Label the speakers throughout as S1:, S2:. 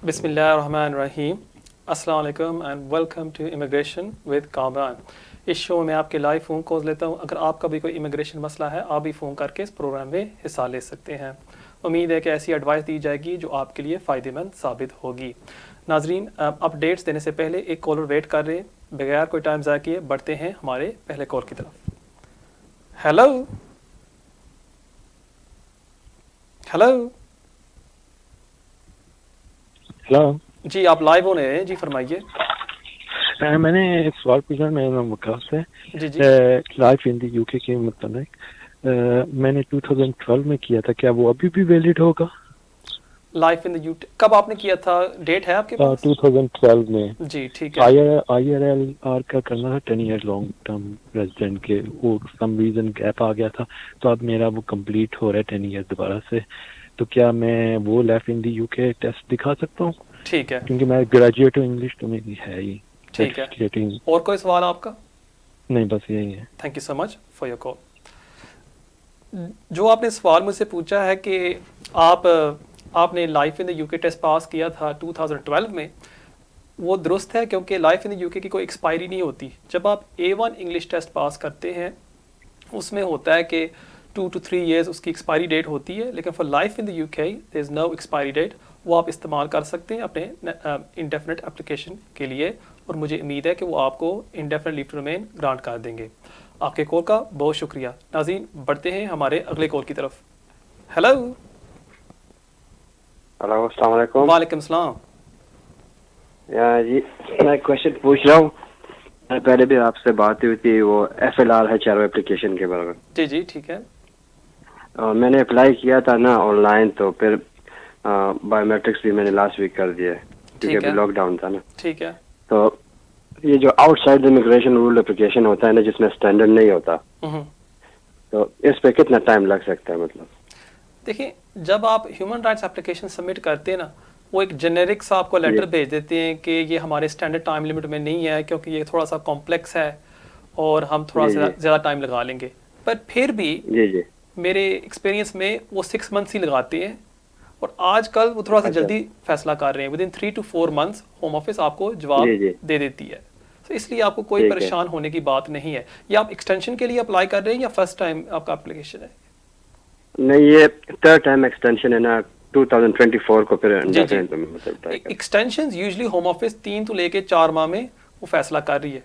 S1: बिस्मिल्लाहिर्रहमानिर्रहीम। अस्सलाम वालेकुम and welcome to immigration with Kamran. इस शो में आपके लाइव फ़ोन कॉल लेता हूँ। अगर आपका भी कोई इमिग्रेशन मसला है, आप भी फ़ोन करके इस प्रोग्राम में हिस्सा ले सकते हैं। उम्मीद है कि ऐसी एडवाइस दी जाएगी जो आपके लिए फ़ायदेमंद साबित होगी। नाजरीन, अपडेट्स देने से पहले एक कॉलर वेट कर रहे हैं। बगैर कोई टाइम ज़ाया किए बढ़ते हैं हमारे पहले कॉल की तरफ। हेलो हेलो
S2: हेलो
S1: जी, आप लाइव हो रहे हैं जी, फरमाइए।
S2: मैंने एक सवाल पूछा मेरा नाम वकास है।
S1: जी जी।
S2: लाइफ इन द यूके के मतलब मैंने 2012 में किया था, क्या वो अभी भी वैलिड होगा?
S1: लाइफ इन द यूके कब आपने किया था? डेट है आपके पास?
S2: 2012 में
S1: जी ठीक है।
S2: IRLR का करना था, 10 ईयर लॉन्ग टर्म रेजिडेंट के, वो सम रीजन गैप आ गया था, तो अब मेरा वो कंप्लीट हो रहा है 10 ईयर दोबारा से। तो क्या मैं वो life in the UK test दिखा सकता हूँ?
S1: ठीक है
S2: क्योंकि मैं ग्रेजुएट हूँ, इंग्लिश तो मेरी है ही
S1: ठीक है।
S2: सर्टिफिकेटिंग।
S1: और कोई सवाल आपका?
S2: नहीं, बस यही है।
S1: Thank you so much for your call. जो आपने सवाल मुझसे पूछा है कि आप आपने life in the UK test pass किया था 2012 में, वो दुरुस्त है क्योंकि लाइफ इन द यूके की कोई एक्सपायरी नहीं होती। जब आप A1 इंग्लिश टेस्ट पास करते हैं उसमें होता है कि 2 to 3 years उसकी एक्सपायरी डेट होती है, लेकिन for life in the UK there is no expiry date. वो आप इस्तेमाल कर सकते हैं अपने इंडेफिनिट एप्लीकेशन के लिए, और मुझे उम्मीद है कि वो आपको indefinite leave to remain grant कर देंगे। आपके कॉल का बहुत शुक्रिया। नाज़रीन, बढ़ते हैं हमारे अगले कॉल की तरफ। हेलो
S3: हेलो, अस्सलाम वालेकुम।
S1: वालेकुम सलाम।
S3: जी, मैं क्वेश्चन पूछ रहा हूँ। पहले भी आपसे बात हुई थी, वो FLR है चारों एप्लीकेशन के बारे में।
S1: जी जी ठीक है।
S3: मैंने अप्लाई किया था ना ऑनलाइन, तो फिर बायोमेट्रिक्स भी मैंने लास्ट वीक कर दिया है क्योंकि
S1: ठीक
S3: अभी
S1: है
S3: लॉकडाउन था ना।
S1: ठीक है।
S3: तो ये जो आउटसाइड इमिग्रेशन रूल एप्लीकेशन होता है ना, जिसमें स्टैंडर्ड नहीं होता, तो इस पे कितना टाइम लग सकता है? मतलब
S1: देखिए, जब आप ह्यूमन राइट्स एप्लीकेशन सबमिट करते हैं ना, वो एक जेनेरिक सा आपको लेटर भेज देते हैं कि ये हमारे स्टैंडर्ड टाइम लिमिट में नहीं है क्योंकि ये थोड़ा सा कॉम्प्लेक्स है और हम थोड़ा
S3: जी
S1: सा
S3: जी
S1: ज़्यादा टाइम लगा लेंगे। पर फिर भी
S3: जी जी।
S1: मेरे एक्सपीरियंस में वो 6 मंथ्स ही लगाते हैं, और आजकल वो थोड़ा सा
S3: अच्छा।
S1: जल्दी फैसला कर रहे हैं। With in 3 to 4 months home office आपको जवाब
S3: जी जी।
S1: दे देती है। तो इसलिए आपको कोई
S3: ठीक है।
S1: परेशान होने की बात नहीं है। या आप एक्सटेंशन के लिए अप्लाई कर रहे हैं या फर्स्ट टाइम आपका एप्लीकेशन है?
S3: नहीं, ये थर्ड टाइम एक्सटेंशन है ना, 2024 को फिर
S1: जी जी।
S3: indefinite पे मतलब ट्राई कर।
S1: एक्सटेंशन यूजली होम ऑफिस 3 तो लेके 4 माह में वो फैसला कर रही है,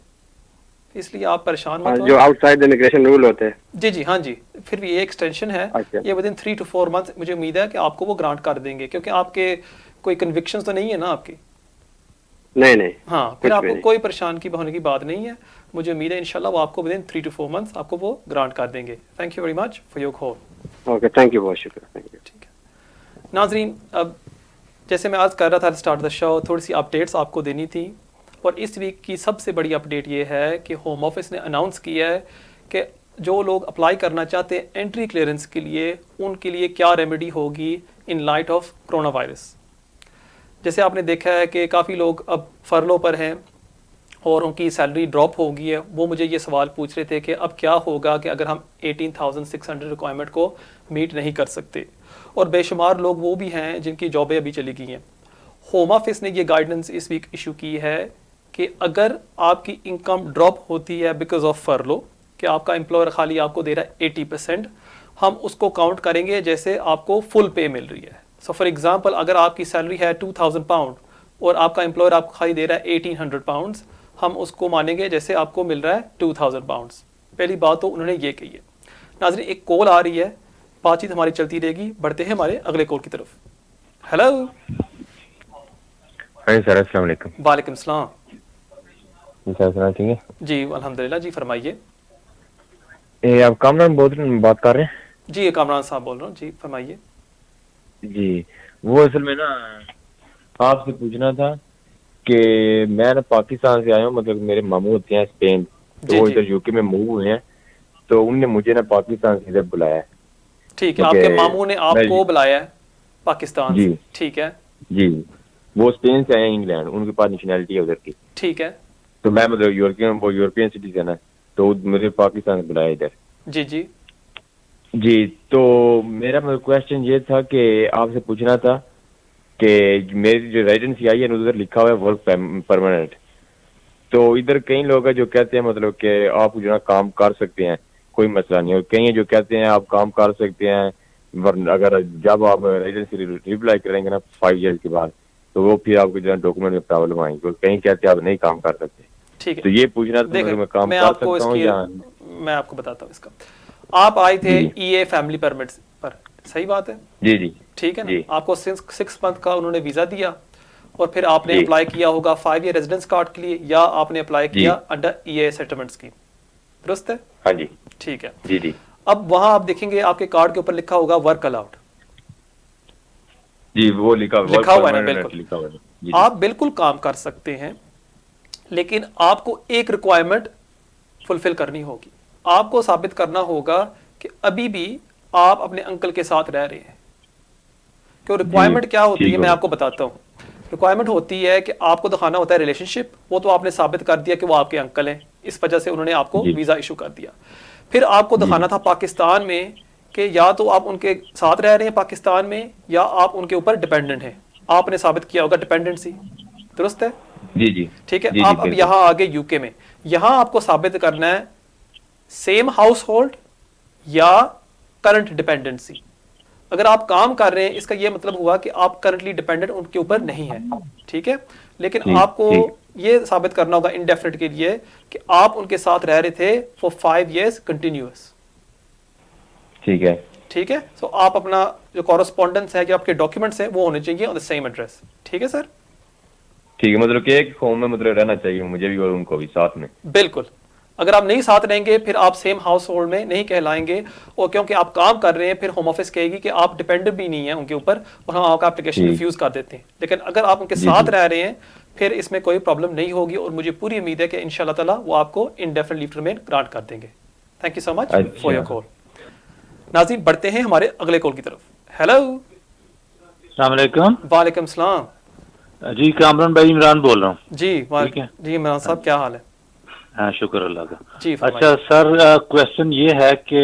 S1: इसलिए आप परेशान मत
S3: जो
S1: होएं।
S3: आउटसाइड इमिग्रेशन रूल होते हैं।
S1: जी जी हाँ जी। फिर भी ये एक्सटेंशन है,
S3: अच्छा।
S1: ये विद इन 3 to 4 months मुझे उम्मीद है कि आपको वो ग्रांट कर देंगे, क्योंकि आपके कोई कन्विक्शंस तो नहीं है ना आपकी।
S3: नहीं नहीं,
S1: हाँ, फिर
S3: कुछ भी
S1: आपको
S3: नहीं।
S1: कोई परेशान की होने की बात नहीं है। मुझे उम्मीद है इंशाल्लाह वो आपको विद इन 3 to 4 months आपको वो ग्रांट कर देंगे। Thank you very much for your call.
S3: Okay, thank you, बहुत शुक्रिया, थैंक यू।
S1: ठीक है नाजरीन, अब जैसे मैं आज कर रहा था स्टार्ट द शो, थोड़ी सी अपडेट्स आपको देनी थी। और इस वीक की सबसे बड़ी अपडेट ये है कि होम ऑफिस ने अनाउंस किया है कि जो लोग अप्लाई करना चाहते हैं एंट्री क्लियरेंस के लिए, उनके लिए क्या रेमेडी होगी in light of corona virus. जैसे आपने देखा है कि काफ़ी लोग अब फरलो पर हैं और उनकी सैलरी ड्रॉप हो गई है। वो मुझे ये सवाल पूछ रहे थे कि अब क्या होगा कि अगर हम 18,600 रिक्वायरमेंट को मीट नहीं कर सकते। और बेशुमार लोग वो भी हैं जिनकी जॉबें अभी चली गई हैं। होम ऑफिस ने ये गाइडेंस इस वीक इशू की है कि अगर आपकी इनकम ड्रॉप होती है बिकॉज ऑफ फरलो, कि आपका एम्प्लॉयर खाली आपको दे रहा है 80%, हम उसको काउंट करेंगे जैसे आपको फुल पे मिल रही है। सो फॉर एग्जांपल, अगर आपकी सैलरी है 2,000 पाउंड और आपका एम्प्लॉयर आपको खाली दे रहा है 1,800 पाउंड्स, हम उसको मानेंगे जैसे आपको मिल रहा है 2,000 पाउंड्स। पहली बात तो उन्होंने ये कही है। नाज़रीन, एक कॉल आ रही है, बातचीत हमारी चलती रहेगी। बढ़ते हैं हमारे अगले कॉल की तरफ। हेलो।
S4: हाँ सर, अस्सलाम वालेकुम।
S1: वालेकुम सलाम।
S4: जी सर, सुना ठीक है
S1: जी अल्हम्दुलिल्लाह। जी फरमाइए।
S4: ये आप कामरान बात कर रहे हैं?
S1: जी कामरान साहब बोल रहा हूँ। जी फरमाइए।
S4: जी, वो असल में ना आपसे पूछना था कि मैं ना पाकिस्तान से आया हूँ, मतलब मेरे मामू होते हैं स्पेन, तो
S1: जी
S4: वो
S1: जी
S4: इधर यूके में मूव हुए हैं, तो उनने मुझे ना पाकिस्तान से इधर बुलाया है।
S1: ठीक है, आपके
S4: क्योंकि
S1: मामू ने
S4: मैं
S1: आपको बुलाया है पाकिस्तान
S4: जी
S1: से? ठीक है
S4: जी, वो स्पेन से आए हैं इंग्लैंड, उनके पास नेशनैलिटी है उधर की।
S1: ठीक है।
S4: तो मैं मतलब यूरोपियन सिटीजन है, तो मुझे पाकिस्तान से बुलाया इधर।
S1: जी जी
S4: जी, तो मेरा मतलब क्वेश्चन ये था कि आपसे पूछना था कि मेरी जो रेजिडेंसी आई है उधर लिखा हुआ है वर्क परमानेंट। तो इधर कई लोग हैं जो कहते हैं मतलब कि आप जो है काम कर सकते हैं, कोई मसला नहीं। और कई हैं जो कहते हैं आप काम कर सकते हैं वरना अगर जब आप रेजिडेंसी रिप्लाई करेंगे ना 5 ईयर के बाद, तो वो फिर आपको जो है डॉक्यूमेंट में प्रॉब्लम आएगी। और कहीं कहते हैं आप नहीं काम कर सकते।
S1: ठीक है,
S4: तो ये पूछना था मैं काम
S1: मैं
S4: कर
S1: आपको
S4: सकता हूँ
S1: इसकी
S4: या
S1: मैं आपको बताता हूँ इसका। आप आए थे ईए फैमिली परमिट पर, सही बात है?
S4: जी जी
S1: ठीक है ना,
S4: जी।
S1: आपको 6 मंथ का उन्होंने वीजा दिया और फिर आपने
S4: जी।
S1: अप्लाई किया होगा 5 ईयर रेजिडेंस कार्ड के लिए, या आपने अप्लाई
S4: जी।
S1: किया अंडर ईए सेटलमेंट स्कीम, दुरुस्त है?
S4: हाँ जी
S1: ठीक है।
S4: जी जी
S1: अब वहां आप देखेंगे आपके कार्ड के ऊपर लिखा होगा वर्क अलाउड,
S4: जी, वो लिखा
S1: हुआ है ना? बिल्कुल,
S4: लिखा हुआ है जी।
S1: आप बिल्कुल काम कर सकते हैं, लेकिन आपको एक रिक्वायरमेंट फुलफिल करनी होगी। आपको साबित करना होगा कि अभी भी आप अपने अंकल के साथ रह रहे हैं। क्यों? रिक्वायरमेंट क्या होती है मैं आपको बताता हूँ। रिक्वायरमेंट होती है कि आपको दिखाना होता है रिलेशनशिप, वो तो आपने साबित कर दिया कि वो आपके अंकल हैं, इस वजह से उन्होंने आपको वीज़ा इशू कर दिया। फिर आपको दिखाना था पाकिस्तान में कि या तो आप उनके साथ रह रहे हैं पाकिस्तान में, या आप उनके ऊपर डिपेंडेंट हैं। आपने साबित किया होगा डिपेंडेंसी, दुरुस्त है?
S4: जी जी
S1: ठीक है।
S4: जी,
S1: आप अब
S4: बिल्कुल।
S1: यहाँ आगे यूके में, यहाँ आपको साबित करना है सेम हाउस होल्ड या करंट डिपेंडेंसी। अगर आप काम कर रहे हैं, इसका ये मतलब हुआ कि आप करंटली डिपेंडेंट उनके ऊपर नहीं है, ठीक है। लेकिन
S4: ठीक,
S1: आपको
S4: ठीक।
S1: ये साबित करना होगा इंडेफिनिट के लिए कि आप उनके साथ रह रहे थे फॉर 5 years कंटिन्यूअस,
S4: ठीक है
S1: ठीक है। सो आप अपना जो कॉरेस्पॉन्डेंस है, जो आपके डॉक्यूमेंट्स हैं, वो होने चाहिए ऑन द सेम एड्रेस, ठीक है सर?
S4: ठीक है, मतलब कि एक होम में मतलब रहना चाहिए मुझे भी और उनको भी साथ में।
S1: बिल्कुल। अगर आप नहीं साथ रहेंगे फिर आप सेम हाउस होल्ड में नहीं कहलाएंगे, और क्योंकि आप काम कर रहे हैं फिर होम ऑफिस कहेगी कि आप डिपेंडेंट भी नहीं है उनके ऊपर, और हम आपका एप्लीकेशन
S4: जी।
S1: रिफ्यूज कर देते हैं। लेकिन अगर आप उनके
S4: जी,
S1: साथ
S4: जी।
S1: रह रहे हैं फिर इसमें कोई प्रॉब्लम नहीं होगी, और मुझे पूरी उम्मीद है कि इंशाल्लाह ताला वो आपको indefinite leave to remain grant कर देंगे। Thank you so much for your
S4: अच्छा।
S1: कॉल। नाज़रीन, बढ़ते हैं हमारे अगले कॉल की तरफ। हेलो,
S5: अस्सलाम वालेकुम।
S1: वालेकुम सलाम।
S5: जी कामरान भाई, इमरान बोल रहा हूँ।
S1: जी
S5: ठीक है।
S1: जी इमरान साहब, क्या हाल है?
S5: हाँ, शुक्र अल्लाह का।
S1: जी फरमाइए।
S5: अच्छा सर, क्वेश्चन ये है कि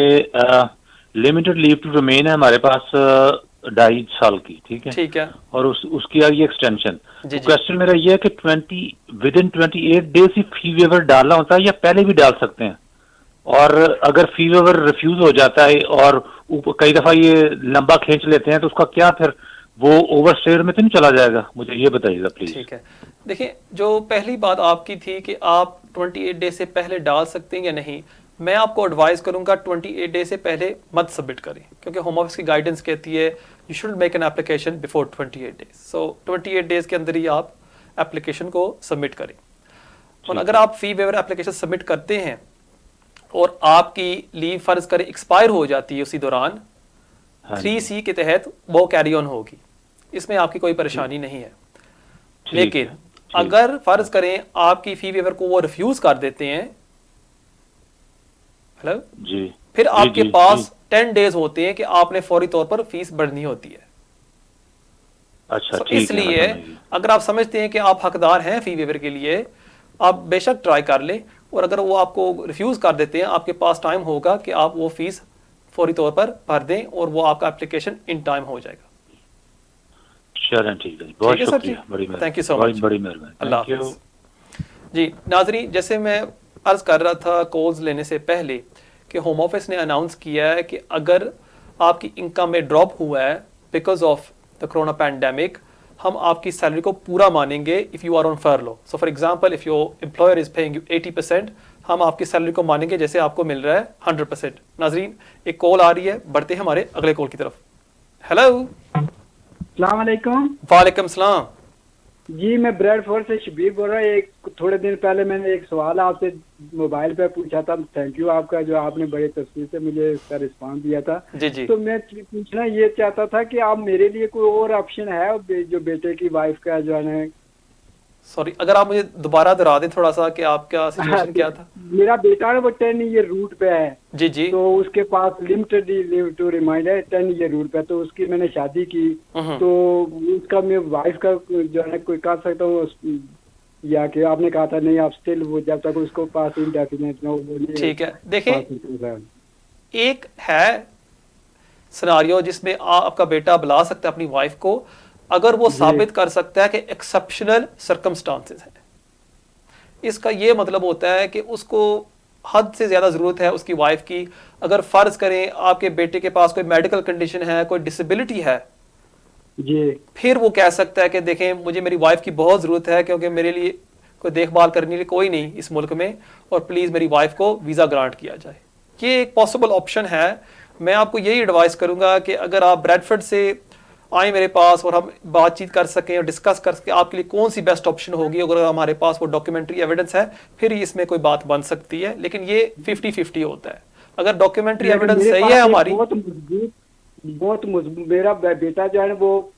S5: लिमिटेड लीव टू रिमेन है हमारे पास 2.5 साल की, ठीक है।
S1: ठीक है
S5: और उसकी आ गई एक्सटेंशन।
S1: जी जी।
S5: क्वेश्चन मेरा ये है कि विदिन 28 डेज ही फी वेवर डालना होता है या पहले भी डाल सकते हैं? और अगर फी वेवर रिफ्यूज हो जाता है और कई दफा ये लंबा खींच लेते हैं, तो उसका क्या फिर वो ओवरस्टेयर में तो नहीं चला जाएगा? मुझे ये बताइएगा प्लीज।
S1: ठीक है। देखिए, जो पहली बात आपकी थी कि आप 28 डे से पहले डाल सकते हैं या नहीं, मैं आपको एडवाइस करूंगा 28 डे से पहले मत सबमिट करें, क्योंकि होम ऑफिस की गाइडेंस कहती है you should make an application before 28 days. So 28 days के अंदर ही आप एप्लीकेशन को सबमिट करें। और अगर आप फी वेवर एप्लीकेशन सबमिट करते हैं और आपकी लीव फर्ज करें एक्सपायर हो जाती है उसी दौरान, 3C के तहत वो कैरी ऑन होगी, इसमें आपकी कोई परेशानी नहीं है। लेकिन अगर फर्ज करें आपकी फी वेवर को वो रिफ्यूज कर देते हैं, हेलो
S5: जी,
S1: फिर
S5: जी,
S1: आपके
S5: जी,
S1: पास
S5: जी।
S1: 10 डेज होते हैं कि आपने फौरी तौर पर फीस भरनी होती है।
S5: अच्छा,
S1: So,
S5: ठीक है,
S1: इसलिए
S5: मैं समझ गया।
S1: अगर आप समझते हैं कि आप हकदार हैं फी वेवर के लिए, आप बेशक ट्राई कर लें, और अगर वो आपको रिफ्यूज कर देते हैं, आपके पास टाइम होगा कि आप वो फीस फौरी तौर पर भर दें, और वो आपका एप्लीकेशन इन टाइम हो जाएगा।
S5: चलें, ठीक है, बहुत
S1: ठीक है सर जी,
S5: शुक्रिया, बड़ी
S1: थैंक यू सो मच,
S5: बड़ी मेहरबानी,
S1: अल्लाह
S5: Thank you।
S1: हाफ़िज़। जी नाजरीन, जैसे मैं अर्ज कर रहा था कॉल्स लेने से पहले कि होम ऑफिस ने अनाउंस किया है कि अगर आपकी इनकम में ड्रॉप हुआ है because of the corona pandemic, हम आपकी सैलरी को पूरा मानेंगे if you are on furlough. So for example, if your employer is paying you 80%, हम आपकी सैलरी को मानेंगे जैसे आपको मिल रहा है 100%। नाजरीन, एक कॉल आ रही है, बढ़ते हैं हमारे अगले कॉल की तरफ। हेलो,
S6: अस्सलाम वालेकुम।
S1: वालेकुम सलाम।
S6: जी, मैं ब्रेडफोर्ड से शबीर बोल रहा हूँ। एक थोड़े दिन पहले मैंने एक सवाल आपसे मोबाइल पे पूछा था। थैंक यू आपका, जो आपने बड़े तफसील से मुझे इसका रिस्पांस दिया था।
S1: जी जी।
S6: तो मैं पूछना ये चाहता था कि आप मेरे लिए कोई और ऑप्शन है जो बेटे की वाइफ का जो है।
S1: सॉरी, अगर आप मुझे दोबारा दोहरा दें थोड़ा सा कि आपका सिचुएशन क्या था।
S6: मेरा बेटा है वो 10 ईयर रूट पे है।
S1: जी जी।
S6: तो उसके पास लिमिटेड लीव टू रिमाइंड है, 10 ईयर रूट पे। तो उसकी मैंने शादी की, तो उसका मैं वाइफ का जो है कोई कर सकता हूँ, या कि आपने कहा था नहीं आप स्टिल वो जब तक उसको पास इंडेफिनिट ना हो।
S1: ठीक है, देखिए एक है सिनारियो जिसमें आपका बेटा बुला सकता है अपनी वाइफ को, अगर वो साबित कर सकता है कि एक्सेप्शनल सर्कमस्टांसेस हैं। इसका ये मतलब होता है कि उसको हद से ज़्यादा ज़रूरत है उसकी वाइफ की। अगर फ़र्ज़ करें आपके बेटे के पास कोई मेडिकल कंडीशन है, कोई डिसेबिलिटी है
S6: जी,
S1: फिर वो कह सकता है कि देखें मुझे मेरी वाइफ की बहुत ज़रूरत है क्योंकि मेरे लिए कोई देखभाल करने के लिए कोई नहीं इस मुल्क में, और प्लीज़ मेरी वाइफ को वीज़ा ग्रांट किया जाए। ये एक पॉसिबल ऑप्शन है। मैं आपको यही एडवाइस करूँगा कि अगर आप ब्रैडफर्ड से आए मेरे पास और हम बातचीत कर सकें और डिस्कस कर सकें आपके लिए कौन सी बेस्ट ऑप्शन होगी, अगर हमारे पास वो डॉक्यूमेंट्री एविडेंस है फिर ही इसमें कोई बात बन सकती है। लेकिन ये 50-50 होता है। अगर डॉक्यूमेंट्री एविडेंस सही है हमारी,
S6: बहुत मजबूत मेरा बेटा जो है ना वो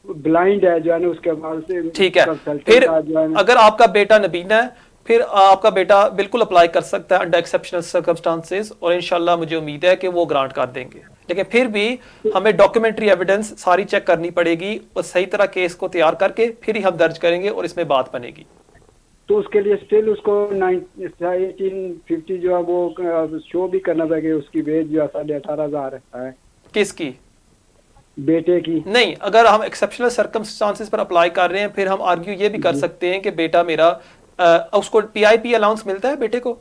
S6: ब्लाइंड है जो है ना, उसके बाद से
S1: ठीक है। फिर अगर आपका बेटा नबीना है फिर आपका बेटा बिल्कुल अप्लाई कर सकता है अंडर एक्सेप्शनल सर्कमस्टांसेस, और इंशाल्लाह मुझे उम्मीद है कि वो ग्रांट कर देंगे। लेकिन फिर भी हमें डॉक्यूमेंट्री एविडेंस सारी चेक करनी पड़ेगी और सही तरह केस को तैयार करके फिर ही हम दर्ज करेंगे और इसमें बात बनेगी।
S6: तो उसके लिए स्टिल उसको 1850 जो है वो शो भी करना पड़ेगा। उसकी वेज जो है 18,500 है।
S1: किसकी?
S6: बेटे की।
S1: नहीं, अगर हम एक्सेप्शनल सर्कमस्टांसेस पर अप्लाई कर रहे हैं फिर हम आर्ग्यू ये भी कर सकते हैं कि बेटा मेरा उसको पीआईपी अलाउंस मिलता है बेटे को?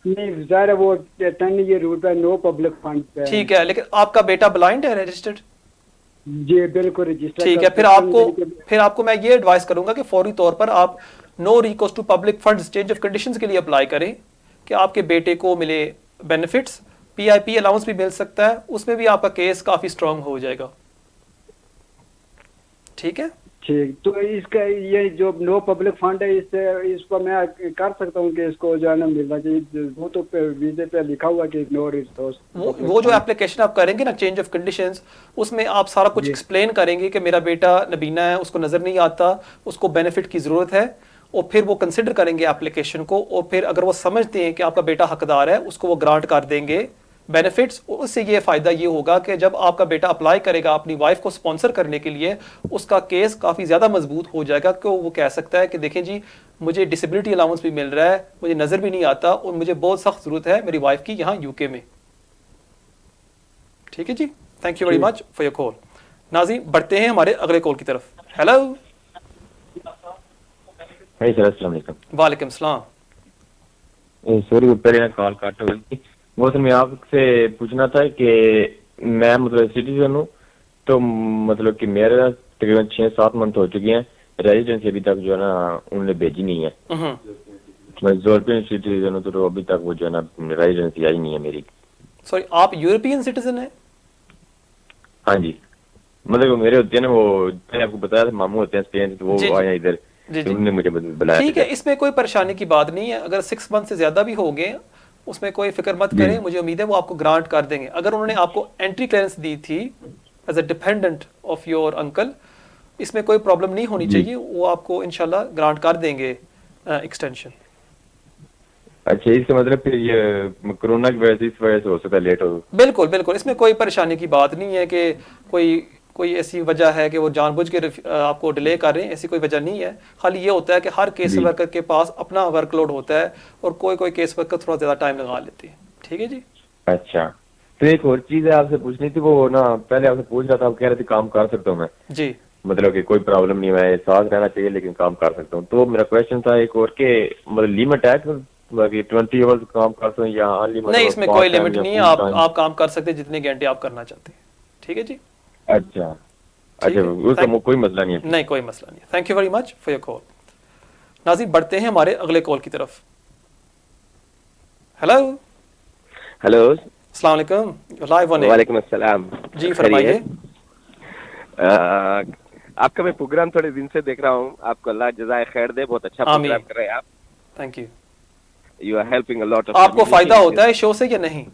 S6: नहीं ज़ाहिर है वो 10 ईयर रूल पे नो पब्लिक फंड पे।
S1: ठीक है, लेकिन आपका बेटा ब्लाइंड है रजिस्टर्ड?
S6: जी बिल्कुल रजिस्टर्ड।
S1: ठीक है, फिर आपको मैं ये एडवाइस करूंगा कि फौरी तौर पर आप no recourse to public funds change of conditions के लिए अप्लाई करें कि आपके बेटे को मिले बेनिफिट्स, पीआईपी अलाउंस भी मिल सकता है, उसमें भी आपका केस काफी स्ट्रांग हो जाएगा। ठीक है,
S6: ठीक। तो इसका ये जो नो पब्लिक फंड है इसको मैं कर सकता हूँ कि इसको जो है ना मिलना चाहिए। वो तो वीजे पे लिखा हुआ कि नो रिसोर्स।
S1: वो जो एप्लीकेशन आप करेंगे ना चेंज ऑफ कंडीशंस, उसमें आप सारा कुछ एक्सप्लेन करेंगे कि मेरा बेटा नबीना है, उसको नजर नहीं आता, उसको बेनिफिट की जरूरत है, और फिर वो कंसिडर करेंगे एप्लीकेशन को, और फिर अगर वो समझते हैं कि आपका बेटा हकदार है उसको वो ग्रांट कर देंगे बेनिफिट्स। उससे ये फ़ायदा ये होगा कि जब आपका बेटा अप्लाई करेगा अपनी वाइफ को स्पॉन्सर करने के लिए, उसका केस काफ़ी ज़्यादा मजबूत हो जाएगा कि वो कह सकता है कि देखें जी मुझे डिसेबिलिटी अलाउंस भी मिल रहा है, मुझे नज़र भी नहीं आता और मुझे बहुत सख्त ज़रूरत है मेरी वाइफ की यहाँ यूके में। ठीक है जी, thank you very much for your call. नाज़रीन बढ़ते हैं हमारे अगले कॉल की तरफ। हेलो। वालेकुम सलाम।
S4: सॉरी पहले कॉल काट हो गई। वो सर मैं आपसे पूछना था कि मैं मतलब सिटीजन हूँ, तो मतलब कि मेरा तकरीबन 6-7 मंथ हो चुके हैं, रेजिडेंसी अभी तक जो है ना उन्होंने भेजी नहीं है। मैं यूरोपियन सिटीजन हूँ, तो अभी तक वो जो है ना रेजिडेंसी आई नहीं है मेरी।
S1: सॉरी, आप यूरोपियन सिटीजन हैं?
S4: हाँ जी, मतलब मेरे होते हैं ना, वो मैंने आपको बताया था मामू होते हैं स्पेन, तो वो आए इधर, उन्होंने मुझे बुलाया।
S1: ठीक है, इसमें कोई परेशानी की बात नहीं है। अगर 6 मंथ से ज्यादा भी हो गए उसमें कोई फिक्र मत करें, मुझे उम्मीद है वो आपको ग्रांट कर देंगे। अगर उन्होंने आपको एंट्री क्लियरेंस दी थी as a dependent of your uncle, इसमें कोई प्रॉब्लम नहीं होनी चाहिए, वो आपको इंशाल्लाह ग्रांट कर देंगे एक्सटेंशन।
S4: अच्छा, इसका मतलब फिर ये कोरोना की वजह से इस वजह से हो सकता है लेट हो?
S1: बिल्कुल बिल्कुल, इसमें कोई परेशानी की बात नहीं है कि कोई ऐसी वजह है कि वो जानबूझ के आपको डिले कर रहे हैं, ऐसी कोई वजह नहीं है। खाली ये होता है कि हर केस वर्कर के पास अपना वर्कलोड होता है और कोई केस वर्कर थोड़ा ज्यादा टाइम लगा लेते हैं। ठीक है जी।
S4: अच्छा, तो एक और चीज है आपसे पूछनी थी, वो ना पहले आपसे पूछ रहा था, आप कह रहे थे काम कर सकता हूँ मैं जी, मतलब कि कोई प्रॉब्लम नहीं, मैं साथ रहना चाहिए लेकिन काम कर सकता हूँ। तो मेरा क्वेश्चन था एक और के मतलब लिमिट है 20 आवर्स काम कर सकते हैं या अनलिमिटेड?
S1: नहीं, इसमें कोई लिमिट नहीं है, आप काम कर सकते हैं जितने घंटे आप करना चाहते हैं। ठीक है जी।
S4: अच्छा अच्छा, उसका कोई मसला नहीं है?
S1: नहीं, कोई मसला नहीं है। Thank you very much for your call. नाज़रीन बढ़ते हैं हमारे अगले कॉल की तरफ। हेलो
S7: हेलो,
S1: अस्सलाम वालेकुम, लाइव ऑन।
S7: वालेकुम अस्सलाम
S1: जी फरमाइए।
S7: आपका मैं प्रोग्राम थोड़े दिन से देख रहा हूँ, आपको अल्लाह जज़ाए खैर दे, बहुत अच्छा प्रोग्राम कर रहे हैं आप।
S1: Thank you.
S7: You are helping a lot of.
S1: आपको फायदा होता है शो से या नहीं?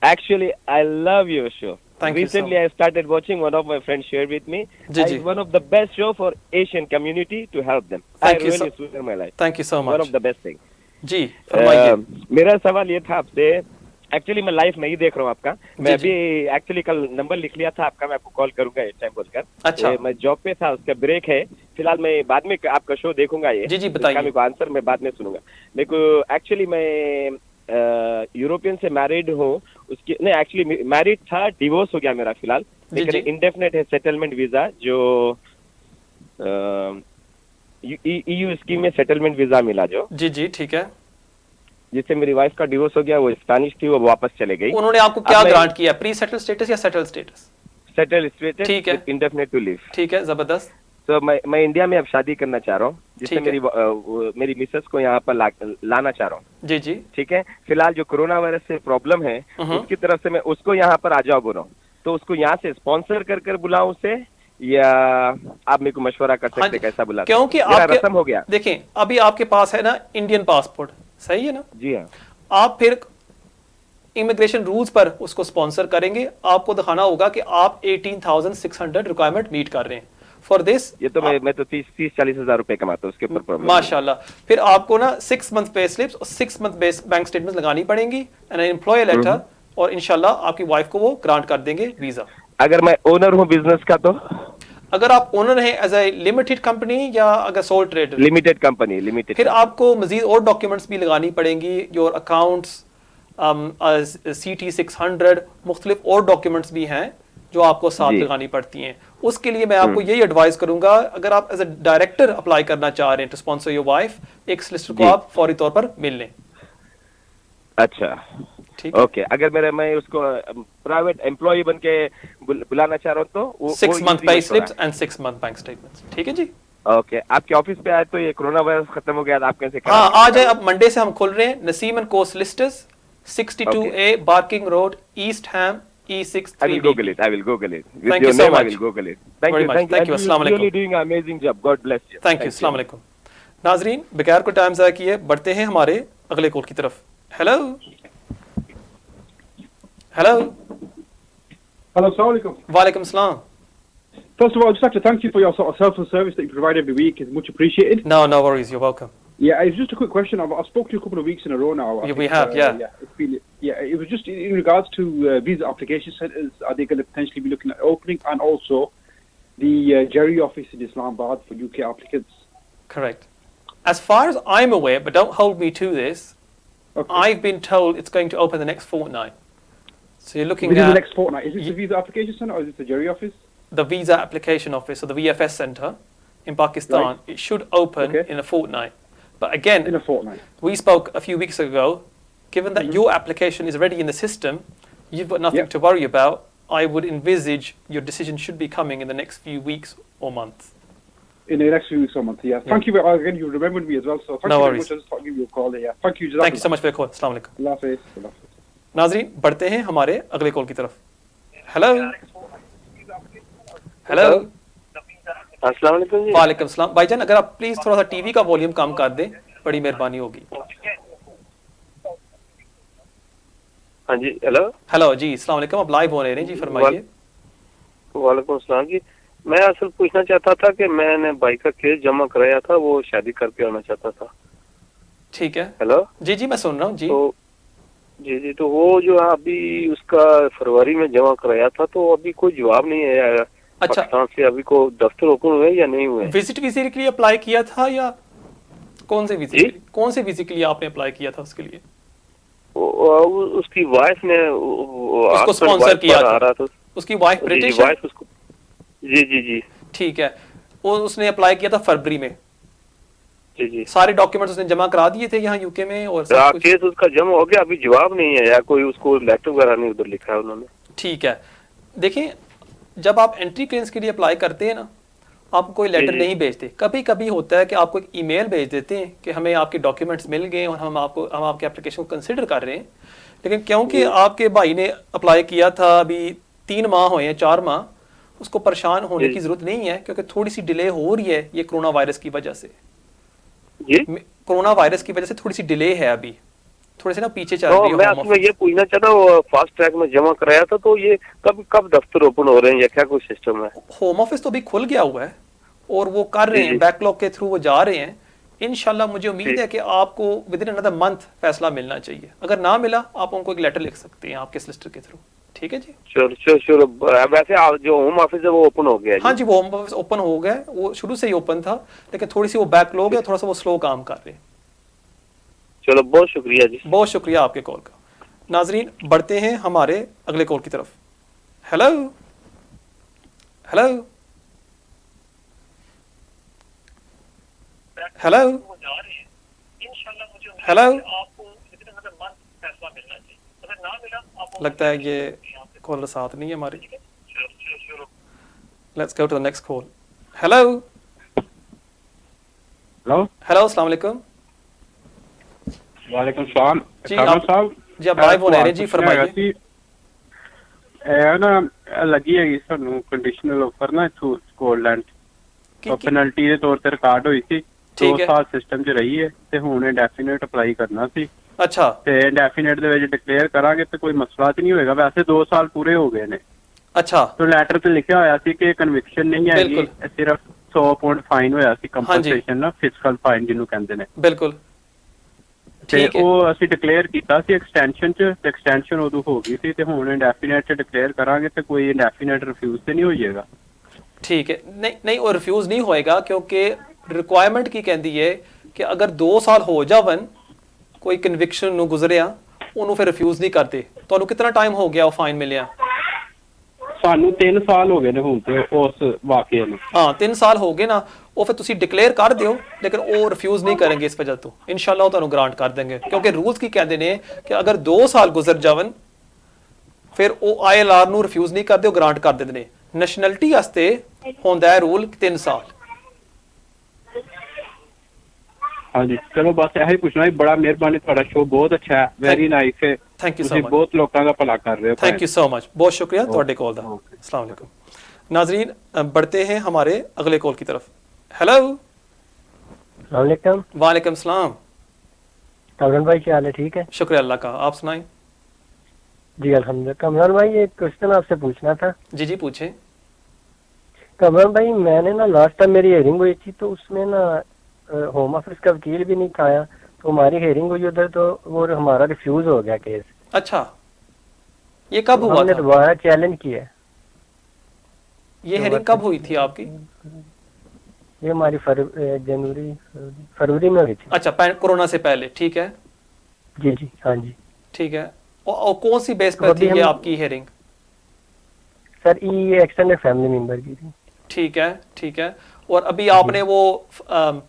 S7: Actually, I love your show.
S1: Thank
S7: Recently,
S1: you
S7: I started watching. One of my friends shared with me. It's one of the best show for Asian community to help them.
S1: Thank
S7: I
S1: you
S7: really swear my life.
S1: Thank you so much.
S7: One of the best thing.
S1: जी फरमाइए।
S7: मेरा सवाल ये था आपसे, actually मैं live में ही देख रहा हूँ आपका। मैं अभी एक्चुअली कल नंबर लिख लिया था आपका, मैं आपको कॉल करूंगा इस टाइम बोलकर।
S1: अच्छा,
S7: मैं जॉब पे था, उसका ब्रेक है फिलहाल, मैं बाद में आपका शो देखूंगा। ये
S1: जी बताइए।
S7: मेरे को आंसर मैं बाद में सुनूंगा। मेरे को एक्चुअली मैं यूरोपियन से मैरिड हूँ, उसकी नहीं एक्चुअली मैरिड था, डिवोर्स हो गया मेरा फिलहाल। लेकिन इंडेफिनेट है सेटलमेंट वीजा जो EU स्कीम में सेटलमेंट वीजा मिला जो।
S1: जी जी ठीक है।
S7: जिससे मेरी वाइफ का डिवोर्स हो गया, वो स्पेनिश थी, वो वापस चले गई।
S1: उन्होंने आपको क्या ग्रांट किया, प्री सेटल स्टेटस या सेटल स्टेटस?
S7: सेटल स्टेटस,
S1: ठीक है,
S7: इंडेफिनेट टू लिव।
S1: ठीक है, जबरदस्त।
S7: तो मैं इंडिया में अब शादी करना चाह रहा हूँ, जिससे मेरी मिसेस को यहाँ पर लाना चाह रहा हूँ।
S1: जी जी
S7: ठीक है। फिलहाल जो कोरोना वायरस से प्रॉब्लम है उसकी तरफ से मैं उसको यहाँ पर आ जाओ बोल रहा हूँ, तो उसको यहाँ से स्पॉन्सर कर बुलाऊं उसे, या आप मेरे को मशवरा कर सकते कैसा बुला?
S1: क्योंकि
S7: आपके रस्म हो गया।
S1: देखें अभी आपके पास है ना इंडियन पासपोर्ट, सही है ना?
S7: जी हाँ।
S1: आप फिर इमिग्रेशन रूल्स पर उसको स्पॉन्सर करेंगे, आपको दिखाना होगा कि आप 18,600 रिक्वायरमेंट मीट कर रहे हैं। फॉर दिस
S7: ये तो मैं तो 30-40 हजार रुपए कमाता हूँ, उसके ऊपर प्रॉब्लम
S1: माशाल्लाह। फिर आपको ना 6 मंथ पे स्लिप्स और 6 मंथ बैंक स्टेटमेंट लगानी पड़ेंगी एंड एम्प्लॉय लेटर, और इंशाल्लाह आपकी वाइफ को वो ग्रांट कर देंगे वीजा।
S7: अगर मैं ओनर हूँ बिजनेस का तो?
S1: अगर आप ओनर हैं एज ए लिमिटेड कंपनी या अगर soul trader?
S7: Limited company, limited.
S1: फिर आपको मजीद और डॉक्यूमेंट्स भी लगानी पड़ेंगी, योर अकाउंट्स, CT 600, मुख्तलिफ और डॉक्यूमेंट्स भी हैं जो आपको साथ लगानी पड़ती हैं। उसके लिए मैं आपको यही एडवाइस करूंगा, अगर आप एज ए डायरेक्टर अप्लाई करना चाह रहे हैं टू स्पॉन्सर योर वाइफ, एक सोलिसिटर को आप फौरी तौर पर मिल लें।
S7: अच्छा ठीक है। ओके, अगर मैं उसको प्राइवेट एम्प्लॉय बन के बुलाना चाह रहा हूँ तो
S1: 6 month pay slips and 6 month bank statements. ठीक है जी।
S7: ओके, आपके ऑफिस पे आए तो ये कोरोना वायरस खत्म हो गया, आप कैसे?
S1: हाँ आ जाए, अब मंडे से हम खोल रहे हैं। Naseem and Co solicitors, 62A barking road, east ham, E63.
S7: I will Google it. I will Google it. With
S1: Thank
S7: your
S1: you so
S7: name,
S1: much.
S7: I will Google it. Thank
S1: Very
S7: you.
S1: much. Thank you. Assalamu alaikum.
S7: You're really doing an amazing job. God bless you.
S1: Thank you. Assalamu alaikum. नाजरीन बेकार को time ज़ाया किए, बढ़ते हैं हमारे अगले call की तरफ। Hello hello
S8: Hello, assalamu alaikum.
S1: वालेकुम सलाम।
S8: First of all, I'd just like to thank you for your sort of selfless service that you provide every week. It's much appreciated.
S1: No worries. You're welcome.
S8: Yeah, it's just a quick question. I've spoken to you a couple of weeks in a row now.
S1: We have, yeah.
S8: It was just in regards to visa application centres. Are they going to potentially be looking at opening, and also the Jerry office in Islamabad for UK applicants?
S1: Correct. As far as I'm aware, but don't hold me to this, okay, I've been told it's going to open the next fortnight. So you're looking
S8: Within
S1: at
S8: the next fortnight. Is this the visa application centre or is this the Jerry office?
S1: The visa application office, or the VFS centre in Pakistan.
S8: Right.
S1: It should open in a fortnight. But again,
S8: in a fortnight.
S1: We spoke a few weeks ago. Given that your application is already in the system, you've got nothing to worry about. I would envisage your decision should be coming in the next few weeks or months.
S8: In the next few weeks or months, yeah. Thank you again. You remembered me as well, so thank you very much. I just thought I'd give you a call. Yeah. Thank you.
S1: Thank you so much for your call. Assalamu alaikum.
S8: Allah Hafiz.
S1: नाज़रीन बढ़ते हैं हमारे अगले call की तरफ। Hello hello
S9: अस्सलाम वालेकुम जी।
S1: वालेकुम सलाम। भाईजान अगर आप प्लीज थोड़ा सा टीवी का वॉल्यूम कम कर दें, बड़ी मेहरबानी होगी।
S9: हाँ जी। हेलो
S1: हेलो जी, अस्सलाम वालेकुम। आप लाइव हो रहे हैं जी, फरमाइए।
S9: वालेकुम अस्सलाम जी। मैं असल पूछना चाहता था कि मैंने भाई का केस जमा कराया था, वो शादी करके आना चाहता था।
S1: ठीक है।
S9: हेलो
S1: जी जी मैं सुन रहा हूँ जी।
S9: तो जी तो वो जो अभी उसका फरवरी में जमा कराया था, तो अभी कोई जवाब नहीं आया।
S1: अच्छा,
S9: पाकिस्तान से अभी को दफ्तर ओपन हुए या नहीं हुए?
S1: विजिट वीजे के लिए अप्लाई किया था या कौन से वीजे? कौन से वीजे के लिए आपने अप्लाई किया था उसके लिए?
S9: उसकी वाइफ ने
S1: उसको स्पॉन्सर किया था। उसकी वाइफ ब्रिटिश है?
S9: उसको जी
S1: ठीक है। वो उसने अप्लाई किया था फरवरी में।
S9: जी
S1: सारे डॉक्यूमेंट्स उसने जमा करा दिए थे यहाँ यूके में, और सब कुछ
S9: केस उसका जमा हो गया, अभी जवाब नहीं है या कोई उसको लेटर वगैरह नहीं उधर लिखा है उन्होंने।
S1: ठीक है। देखिए जब आप एंट्री क्लियरेंस के लिए अप्लाई करते हैं ना, आपको कोई लेटर नहीं भेजते। कभी कभी होता है कि आपको एक ईमेल भेज देते हैं कि हमें आपके डॉक्यूमेंट्स मिल गए और हम आपके एप्लीकेशन को कंसिडर कर रहे हैं, लेकिन क्योंकि आपके भाई ने अप्लाई किया था अभी 3 माह हुए हैं, 4 माह, उसको परेशान होने की जरूरत नहीं है, क्योंकि थोड़ी सी डिले हो रही है ये कोरोना वायरस की वजह से। कोरोना वायरस की वजह से थोड़ी सी डिले है, अभी थोड़े से ना पीछे चल रही है।
S9: मैं आपसे ये पूछना चाहता हूँ, फास्ट ट्रैक में जमा कराया था, तो ये कब दफ्तर ओपन हो रहे हैं या क्या कोई सिस्टम है?
S1: होम ऑफिस तो अभी खुल गया हुआ है और वो कर रहे हैं, बैकलॉग के थ्रू वो जा रहे हैं। इंशाल्लाह मुझे उम्मीद है कि आपको विद इन अनदर मंथ फैसला मिलना चाहिए। अगर ना मिला आप उनको एक लेटर लिख सकते हैं आपके सोलिसिटर के थ्रू। ठीक है जी।
S9: चलो वैसे जो होम ऑफिस है वो ओपन हो गया?
S1: हाँ जी, वो होम ऑफिस ओपन हो गया, वो शुरू से ही ओपन था, लेकिन थोड़ी सी वो बैकलॉग है, थोड़ा सा वो स्लो काम कर रहे हैं।
S9: चलो बहुत शुक्रिया जी।
S1: बहुत शुक्रिया आपके कॉल का। नाजरीन बढ़ते हैं हमारे अगले कॉल की तरफ। हेलो हेलो हेलो हेलो, लगता है ये कॉलर साथ नहीं है हमारी। Let's go to the next call. Hello
S10: hello
S1: hello, अस्सलाम वालेकुम।
S10: वालेकुम सलाम
S1: जी आप जी आप लाइव हो रहे हैं जी, फरमाइए।
S10: ना लगी है ਸਾਨੂੰ ਕੰਡੀਸ਼ਨਲ ਆਫਰ ਨਾ ਇਥੋਂ ਸਕਾਟਲੈਂਡ ਤੋਂ ਪੈਨਲਟੀ ਦੇ ਤੌਰ ਤੇ ਰਿਕਾਰਡ ਹੋਈ ਸੀ। 2 ਸਾਲ ਸਿਸਟਮ 'ਚ ਰਹੀ ਹੈ ਤੇ ਹੁਣ ਇੰਡੈਫੀਨਿਟ ਅਪਲਾਈ ਕਰਨਾ ਸੀ।
S1: ਅੱਛਾ, ਤੇ
S10: ਇੰਡੈਫੀਨਿਟ ਦੇ ਵਿੱਚ ਡਿਕਲੇਅਰ ਕਰਾਂਗੇ ਤੇ ਕੋਈ ਮਸਲਾ ਤੇ ਨਹੀਂ ਹੋਏਗਾ। ਵੈਸੇ 2 ਸਾਲ ਪੂਰੇ ਹੋ ਗਏ ਨੇ।
S1: ਅੱਛਾ,
S10: तो ਲੈਟਰ ਤੇ ਲਿਖਿਆ ਹੋਇਆ ਸੀ ਕਿ ਕਨਵਿਕਸ਼ਨ ਨਹੀਂ ਹੈਗੀ, ਸਿਰਫ 100 ਪਾਉਂਡ ਫਾਈਨ ਹੋਇਆ ਸੀ, ਕੰਪਨਸੇਸ਼ਨ ਨਾ ਫਿਸਕਲ ਫਾਈਨ ਜਿਹਨੂੰ ਕਹਿੰਦੇ ਨੇ।
S1: ਬਿਲਕੁਲ
S10: ਤੇ ਉਹ ਅਸੀਂ ਡਿਕਲੇਅਰ ਕੀਤਾ ਸੀ ਐਕਸਟੈਂਸ਼ਨ 'ਚ, ਤੇ ਐਕਸਟੈਂਸ਼ਨ ਉਦੋਂ ਹੋ ਗਈ ਸੀ ਤੇ ਹੁਣ ਇੰਡੈਫੀਨਿਟ 'ਚ ਡਿਕਲੇਅਰ ਕਰਾਂਗੇ ਤੇ ਕੋਈ ਇੰਡੈਫੀਨਿਟ ਰਿਫਿਊਜ਼ ਤੇ ਨਹੀਂ ਹੋ ਜਾਏਗਾ।
S1: ठीक है, नहीं वो रिफ्यूज़ नहीं होएगा क्योंकि रिक्वायरमेंट की कहती है कि अगर 2 साल हो जावन कोई कन्विक्शन ਨੂੰ ਗੁਜ਼ਰਿਆ ਉਹਨੂੰ ਫਿਰ ਰਿਫਿਊਜ਼ ਨਹੀਂ ਕਰਦੇ। ਤੁਹਾਨੂੰ ਕਿੰਨਾ ਟਾਈਮ ਹੋ ਗਿਆ ਉਹ ਫਾਈਨ ਮਿਲਿਆ?
S10: ਸਾਨੂੰ 3 ਸਾਲ ਹੋ ਗਏ ਨੇ ਹੁਣ ਤੇ ਉਸ ਵਾਕਿਏ ਨੂੰ।
S1: ਹਾਂ 3 ਸਾਲ ਹੋ ਗਏ ਨਾ, ਉਹ ਫਿਰ ਤੁਸੀਂ ਡਿਕਲੇਅਰ ਕਰ ਦਿਓ, ਲੇਕਿਨ ਉਹ ਰਿਫਿਊਜ਼ ਨਹੀਂ ਕਰਨਗੇ ਇਸ ਵਜ੍ਹਾ ਤੋਂ। ਇਨਸ਼ਾਅੱਲਾ ਉਹ ਤੁਹਾਨੂੰ ਗ੍ਰਾਂਟ ਕਰ ਦੇਣਗੇ ਕਿਉਂਕਿ ਰੂਲਸ ਕੀ ਕਹਿੰਦੇ ਨੇ ਕਿ ਅਗਰ 2 ਸਾਲ ਗੁਜ਼ਰ ਜਾਵਨ ਫਿਰ ਉਹ ILR ਨੂੰ ਰਿਫਿਊਜ਼ ਨਹੀਂ ਕਰਦੇ, ਉਹ ਗ੍ਰਾਂਟ ਕਰ ਦਿੰਦੇ ਨੇ। ਨੈਸ਼ਨੈਲਿਟੀ ਵਾਸਤੇ ਹੁੰਦਾ ਹੈ ਰੂਲ 3 ਸਾਲ।
S10: ਹਾਂਜੀ ਚਲੋ ਬਸ ਇਹੀ ਪੁੱਛਣਾ। ਬੜਾ ਮਿਹਰਬਾਨੀ, ਤੁਹਾਡਾ ਸ਼ੋਅ ਬਹੁਤ ਅੱਛਾ ਹੈ, ਵੈਰੀ ਨਾਈਸ ਹੈ।
S1: थैंक यू सो
S10: ਤੁਸੀਂ
S1: मच,
S10: ਬਹੁਤ ਲੋਕਾਂ ਦਾ ਭਲਾ ਕਰ ਰਹੇ ਹੋ।
S1: थैंक यू सो मच, बहुत शुक्रिया ਤੁਹਾਡੇ कॉल ਦਾ। अस्सलाम वालेकुम। नाजरीन बढ़ते हैं हमारे अगले कॉल की तरफ। हेलो वालेकुम सलाम।
S11: कमरान भाई क्या हाल है? ठीक है,
S1: शुक्रिया अल्लाह का, आप सुनाएं।
S11: जी अल्हम्दुलिल्लाह। कमरान भाई एक क्वेश्चन आपसे पूछना था।
S1: जी जी पूछें।
S11: कमरान भाई मैंने ना लास्ट टाइम मेरी हेयरिंग हुई थी तो उसमें ना होम ऑफिस का वकील भी नहीं आया, तो हमारी हेयरिंग हुई उधर तो वो हमारा रिफ्यूज हो गया केस।
S1: अच्छा, ये कब हुआ था?
S11: हमने दोबारा चैलेंज किया।
S1: ये हेयरिंग कब हुई थी आपकी?
S11: ये हमारी फरवरी में हुई थी।
S1: अच्छा, कोरोना से पहले, ठीक है।
S11: जी जी हाँ जी
S1: ठीक है। और कौन सी बेस पर थी ये आपकी हेयरिंग?
S11: सर ये एक्सटेंडेड फैमिली मेंबर की थी।
S1: ठीक है ठीक है। और अभी आपने वो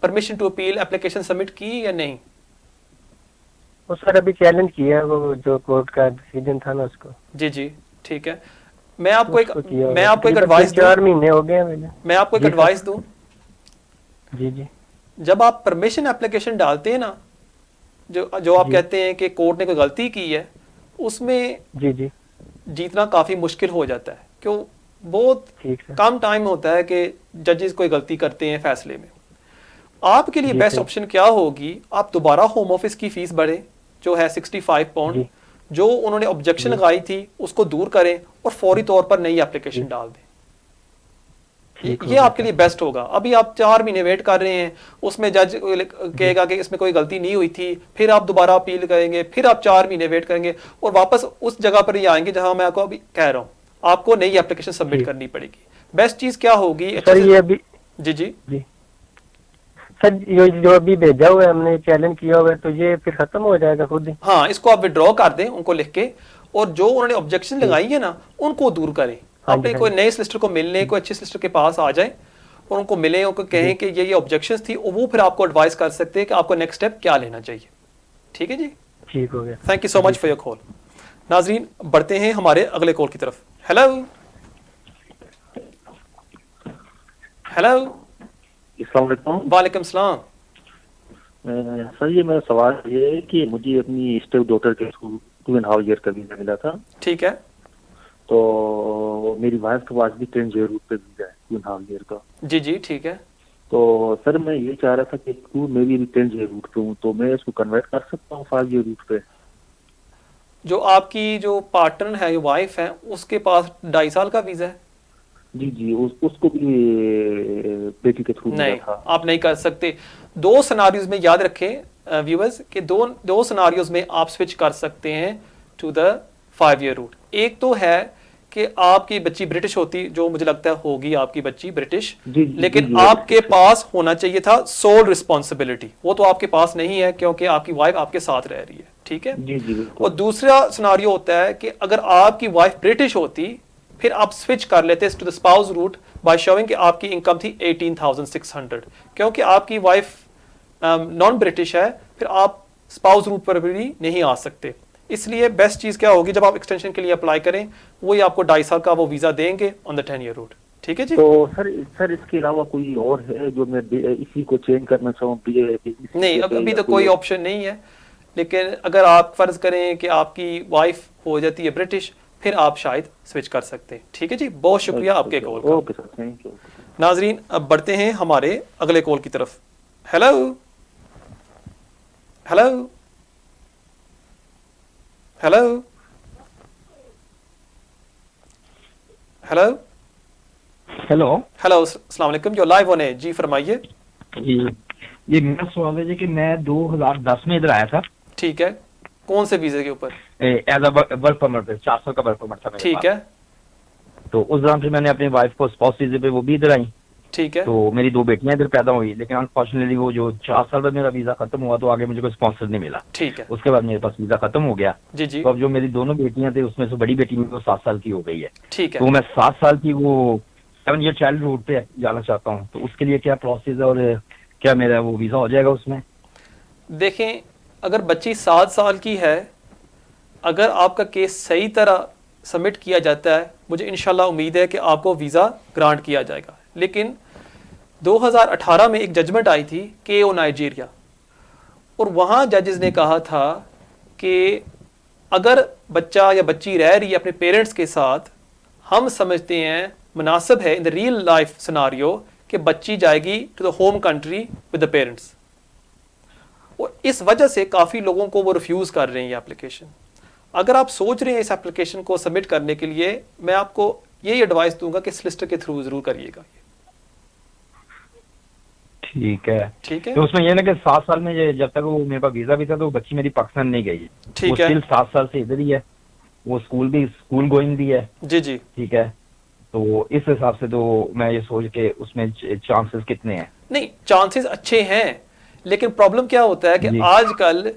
S1: permission to appeal application submit की या नहीं?
S11: वो सर अभी चैलेंज किया, वो जो कोर्ट का डिसीजन था ना उसको।
S1: जी जी ठीक है। मैं आपको एक एडवाइस दूं।
S11: 4 महीने हो गए हैं।
S1: मैं आपको एक एडवाइस दूं।
S11: जी जी।
S1: जब आप परमिशन एप्लीकेशन डालते हैं ना, जो आप कहते हैं कि कोर्ट ने कोई गलती की है, उसमें
S11: जी जी
S1: जीतना काफी मुश्किल हो जाता है। क्यों? बहुत कम टाइम होता है कि जजेस कोई गलती करते हैं फैसले में। आपके लिए बेस्ट ऑप्शन क्या होगी, आप दोबारा होम ऑफिस की फीस बढ़े जो है 65 पाउंड, जो उन्होंने ऑब्जेक्शन लगाई थी उसको दूर करें और फौरी तौर पर नई एप्लीकेशन डाल दें। ये आपके लिए बेस्ट होगा। अभी आप 4 महीने वेट कर रहे हैं, उसमें जज कहेगा कि इसमें कोई गलती नहीं हुई थी, फिर आप दोबारा अपील करेंगे, फिर आप 4 महीने वेट करेंगे और वापस उस जगह पर ही आएंगे जहां मैं आपको अभी कह रहा हूँ, आपको नई एप्लीकेशन सबमिट करनी पड़ेगी। बेस्ट चीज क्या होगी
S11: सर? ये अभी
S1: जी जी
S11: जी सर, ये जो अभी भेजा हुआ है हमने, चैलेंज किया हुआ है, तो ये फिर खत्म हो जाएगा खुद ही?
S1: हाँ, इसको आप विड्रॉ कर दें उनको लिख के, और जो उन्होंने ऑब्जेक्शन लगाई है ना उनको दूर करें। अपने कोई नए सोलिसिटर को मिलने, कोई अच्छे सोलिसिटर के पास आ जाए और उनको मिले, उनको कहें कि ये ऑब्जेक्शंस थी, और वो फिर आपको एडवाइस कर सकते हैं कि आपको नेक्स्ट स्टेप क्या लेना चाहिए। ठीक है जी,
S11: ठीक हो गया।
S1: Thank you so much for your call. नाजरीन बढ़ते हैं हमारे अगले कॉल की तरफ। हेलो हेलो वालेकुम सलाम।
S12: सर ये मेरा सवाल ये है कि मुझे अपनी स्टेप डॉटर के थ्रू 2.5 ईयर का वीजा मिला था।
S1: ठीक है।
S12: तो मेरी वाइफ के पास भी 10 ईयर रूट पे वीजा है 2.5 ईयर का।
S1: जी जी ठीक है।
S12: तो सर मैं ये चाह रहा था कि मैं भी 10 ईयर रूट पे हूँ, तो मैं इसको कन्वर्ट कर सकता हूँ 5 ईयर रूट पे?
S1: जो आपकी जो पार्टनर है, जो वाइफ है, उसके पास 2.5 साल का वीजा है?
S12: जी जी उसको भी बेटी के थ्रू
S1: नहीं था। आप नहीं कर सकते। 2 सिनारियोज में याद रखें व्यूअर्स कि दो सिनारियोज में आप स्विच कर सकते हैं टू द 5 ईयर रूट। एक तो है कि आपकी बच्ची ब्रिटिश होती, जो मुझे लगता है होगी आपकी बच्ची ब्रिटिश, लेकिन आपके पास होना चाहिए था सोल रिस्पॉन्सिबिलिटी। वो तो आपके पास नहीं है क्योंकि आपकी वाइफ आपके साथ रह रही है। ठीक है।
S12: जी जी।
S1: और दूसरा सिनारियो होता है कि अगर आपकी वाइफ ब्रिटिश होती फिर आप स्विच कर लेते to the spouse route by showing कि आपकी इनकम थी 18,600। क्योंकि आपकी वाइफ नॉन ब्रिटिश है, फिर आप स्पाउस रूट पर भी नहीं आ सकते। इसलिए बेस्ट चीज़ क्या होगी, जब आप एक्सटेंशन के लिए अप्लाई करें, वही आपको 2.5 साल का वो वीज़ा देंगे ऑन द 10 ईयर रूट। ठीक है जी।
S12: तो सर इसके अलावा कोई और है जो मैं इसी को चेंज करना चाहूँ?
S1: नहीं, अभी तो कोई ऑप्शन नहीं है, लेकिन अगर आप फर्ज करें कि आपकी वाइफ हो जाती है ब्रिटिश, फिर आप शायद स्विच कर सकते हैं। ठीक है जी, बहुत शुक्रिया आपके कॉल का।
S12: Okay sir, thank you.
S1: नाजरीन, अब बढ़ते हैं हमारे अगले कॉल की तरफ। Hello hello hello hello
S13: hello
S1: hello, अस्सलाम वालेकुम, जो लाइव होने जी, फरमाइए।
S13: ये मेरा सवाल है जी कि मैं 2010 में इधर आया था।
S1: ठीक है, कौन से वीजे के ऊपर?
S13: एज अ वर्क परमिट पे, 4 साल का वर्क परमिट था मेरे
S1: ठीक
S13: पास।
S1: है।
S13: तो उस दौरान फिर मैंने अपनी वाइफ को स्पाउस वीजे पे, वो भी इधर आई।
S1: ठीक है।
S13: तो मेरी 2 बेटियां इधर पैदा हुई, लेकिन अनफॉर्चुनेटली वो जो 4 साल बाद मेरा वीजा खत्म हुआ, तो आगे मुझे कोई स्पॉन्सर नहीं मिला।
S1: ठीक है।
S13: उसके बाद मेरे पास वीजा खत्म हो गया।
S1: जी जी।
S13: तो अब जो मेरी दोनों बेटियां थी, उसमें से बड़ी बेटी में 7 साल की हो गई है।
S1: ठीक है।
S13: तो मैं 7 साल की वो 7 ईयर चाइल्ड रूट पे जाना चाहता हूँ, तो उसके लिए क्या प्रोसेस है और क्या मेरा वो वीजा हो जाएगा उसमें?
S1: देखें, अगर बच्ची 7 साल की है, अगर आपका केस सही तरह सबमिट किया जाता है, मुझे इंशाल्लाह उम्मीद है कि आपको वीज़ा ग्रांट किया जाएगा। लेकिन 2018 में एक जजमेंट आई थी KO नाइजीरिया, और वहाँ जजेस ने कहा था कि अगर बच्चा या बच्ची रह रही है अपने पेरेंट्स के साथ, हम समझते हैं मुनासिब है in the real life scenario कि बच्ची जाएगी to the home country with the parents. और इस वजह से काफ़ी लोगों को वो रिफ्यूज़ कर रहे हैं ये एप्लीकेशन। अगर आप सोच रहे हैं इस एप्लीकेशन को सबमिट करने के लिए, मैं आपको यही एडवाइस दूंगा कि सॉलिसिटर के थ्रू ज़रूर करिएगा।
S13: ठीक है।
S1: ठीक है।
S13: तो उसमें ये ना कि 7 साल में जब तक वो मेरे पास वीजा भी था, तो बच्ची मेरी पाकिस्तान नहीं गई।
S1: ठीक है।
S13: स्टिल 7 साल से इधर ही है, वो स्कूल गोइंग भी है।
S1: जी जी।
S13: ठीक है। तो इस हिसाब से तो मैं ये सोच के उसमें चांसेस कितने हैं?
S1: नहीं, चांसेस अच्छे हैं, लेकिन प्रॉब्लम क्या होता है कि आजकल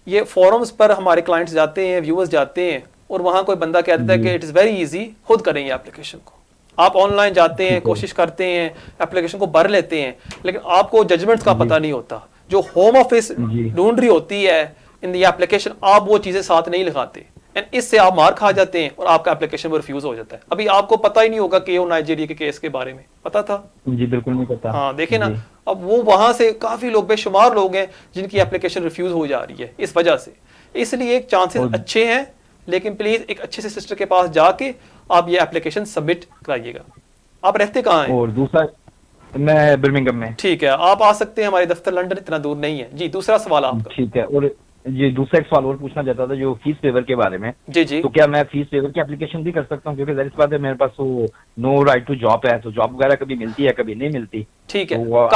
S1: ये फोरम्स पर हमारे क्लाइंट्स जाते हैं, व्यूअर्स जाते हैं, और वहाँ कोई बंदा कहता है कि इट इज़ वेरी इजी, खुद करेंगे एप्लीकेशन को। आप ऑनलाइन जाते हैं, कोशिश करते हैं, एप्लीकेशन को भर लेते हैं, लेकिन आपको जजमेंट्स का पता नहीं होता। जो होम ऑफिस ढूंढ रही होती है इन दी एप्लीकेशन, आप वो चीज़ें साथ नहीं लिखाते, एंड इससे आप मार खा जाते हैं और आपका एप्लीकेशन रिफ्यूज हो जाता है। अभी आपको पता ही नहीं होगा KO नाइजीरिया के केस के बारे में, पता था?
S13: जी बिल्कुल नहीं पता।
S1: हाँ, देखे ना, अब वो वहां से काफी लोग, बेशुमार लोग हैं जिनकी एप्लीकेशन रिफ्यूज हो जा रही है इस वजह से। इसलिए चांसेस अच्छे हैं, लेकिन प्लीज एक अच्छे से सिस्टर के पास जाके आप ये एप्लीकेशन सबमिट कराइएगा। आप रहते कहाँ हैं?
S13: और दूसरा, मैं बर्मिंघम में।
S1: ठीक है, आप आ सकते हैं, हमारे दफ्तर लंदन इतना दूर नहीं है। जी, दूसरा सवाल आपका।
S13: ठीक है। और ये दूसरा एक सवाल और पूछना चाहता था, जो फीस वेवर के बारे में।
S1: जी जी।
S13: तो क्या मैं फीस वेवर की एप्लीकेशन भी कर सकता हूँ? क्योंकि जाहिर सी बात है मेरे पास वो नो राइट टू जॉब है, तो जॉब वगैरह कभी मिलती है कभी नहीं मिलती।
S1: ठीक है,
S13: तो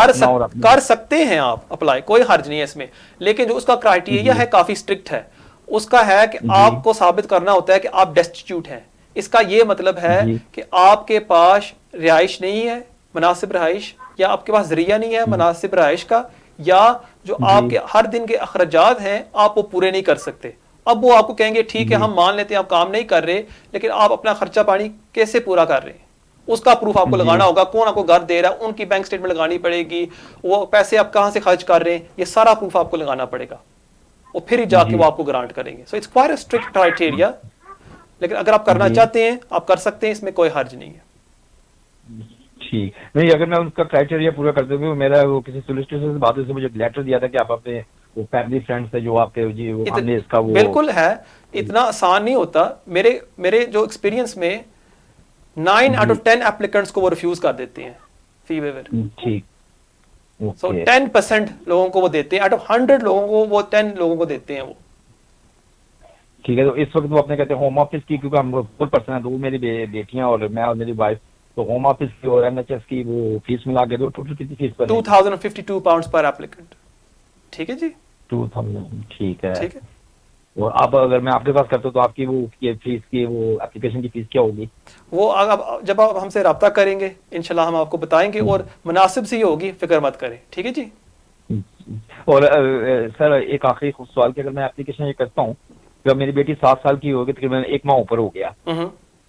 S1: कर सकते हैं आप अप्लाई, कोई हर्ज नहीं है इसमें, लेकिन जो उसका क्राइटेरिया है काफी स्ट्रिक्ट है। उसका है कि आपको साबित करना होता है कि आप डेस्टिट्यूट हैं। इसका ये मतलब है कि आपके पास रिहाइश नहीं है, मुनासिब रिहाइश, या आपके पास जरिया नहीं है मुनासिब रिहाइश का, या जो आपके हर दिन के अखराजात हैं आप वो पूरे नहीं कर सकते। अब वो आपको कहेंगे ठीक है, हम मान लेते हैं आप काम नहीं कर रहे, लेकिन आप अपना खर्चा पानी कैसे पूरा कर रहे हैं, उसका प्रूफ आपको लगाना होगा। कौन आपको घर दे रहा है, उनकी बैंक स्टेटमेंट लगानी पड़ेगी, वो पैसे आप कहाँ से खर्च कर रहे हैं, ये सारा प्रूफ आपको लगाना पड़ेगा, और फिर ही जाके वो आपको ग्रांट करेंगे। So it's quite a strict criteria, लेकिन अगर आप करना चाहते हैं आप कर सकते हैं, इसमें कोई हर्ज नहीं है।
S13: ठीक नहीं, अगर मैं उनका क्राइटेरिया पूरा करते हुए, मेरा वो किसी सोलिसिटर से बात हुई, मुझे लेटर दिया था कि आप अपने वो फैमिली फ्रेंड्स से जो आपके जी वो हमने इसका वो
S1: बिल्कुल है, इतना आसान नहीं होता। मेरे जो एक्सपीरियंस में 9 आउट ऑफ 10 एप्लीकेंट्स को वो रिफ्यूज कर देते हैं फी वेवर।
S13: ठीक।
S1: सो 10% लोगों को वो देते हैं, आउट ऑफ 100 लोगों को वो 10 लोगों को देते हैं वो।
S13: ठीक है। तो इस वक्त वो अपने कहते हैं होम ऑफिस की, क्योंकि हम 4 पर्सन है, 2 मेरी बेटियां और मैं और मेरी वाइफ, तो होम ऑफिस की और NHS की वो फीस मिला के दो टोटल कितनी फीस पर?
S1: 2052 पाउंड्स पर एप्लीकेंट। ठीक है जी,
S13: 2000। ठीक है।
S1: ठीक है।
S13: और अब अगर मैं आपके पास करता हूँ तो आपकी वो फीस की, वो एप्लीकेशन की फीस क्या होगी?
S1: वो जब आप हमसे रब्ता करेंगे इंशाल्लाह हम आपको बताएंगे, और मुनासिब सी होगी, फिक्र मत करें। ठीक है जी।
S13: और सर एक आखिरी सवाल कि अगर मैं एप्लीकेशन ये करता हूँ, जब मेरी बेटी 7 साल की होगी, तकरीबन 1 माह ऊपर हो गया,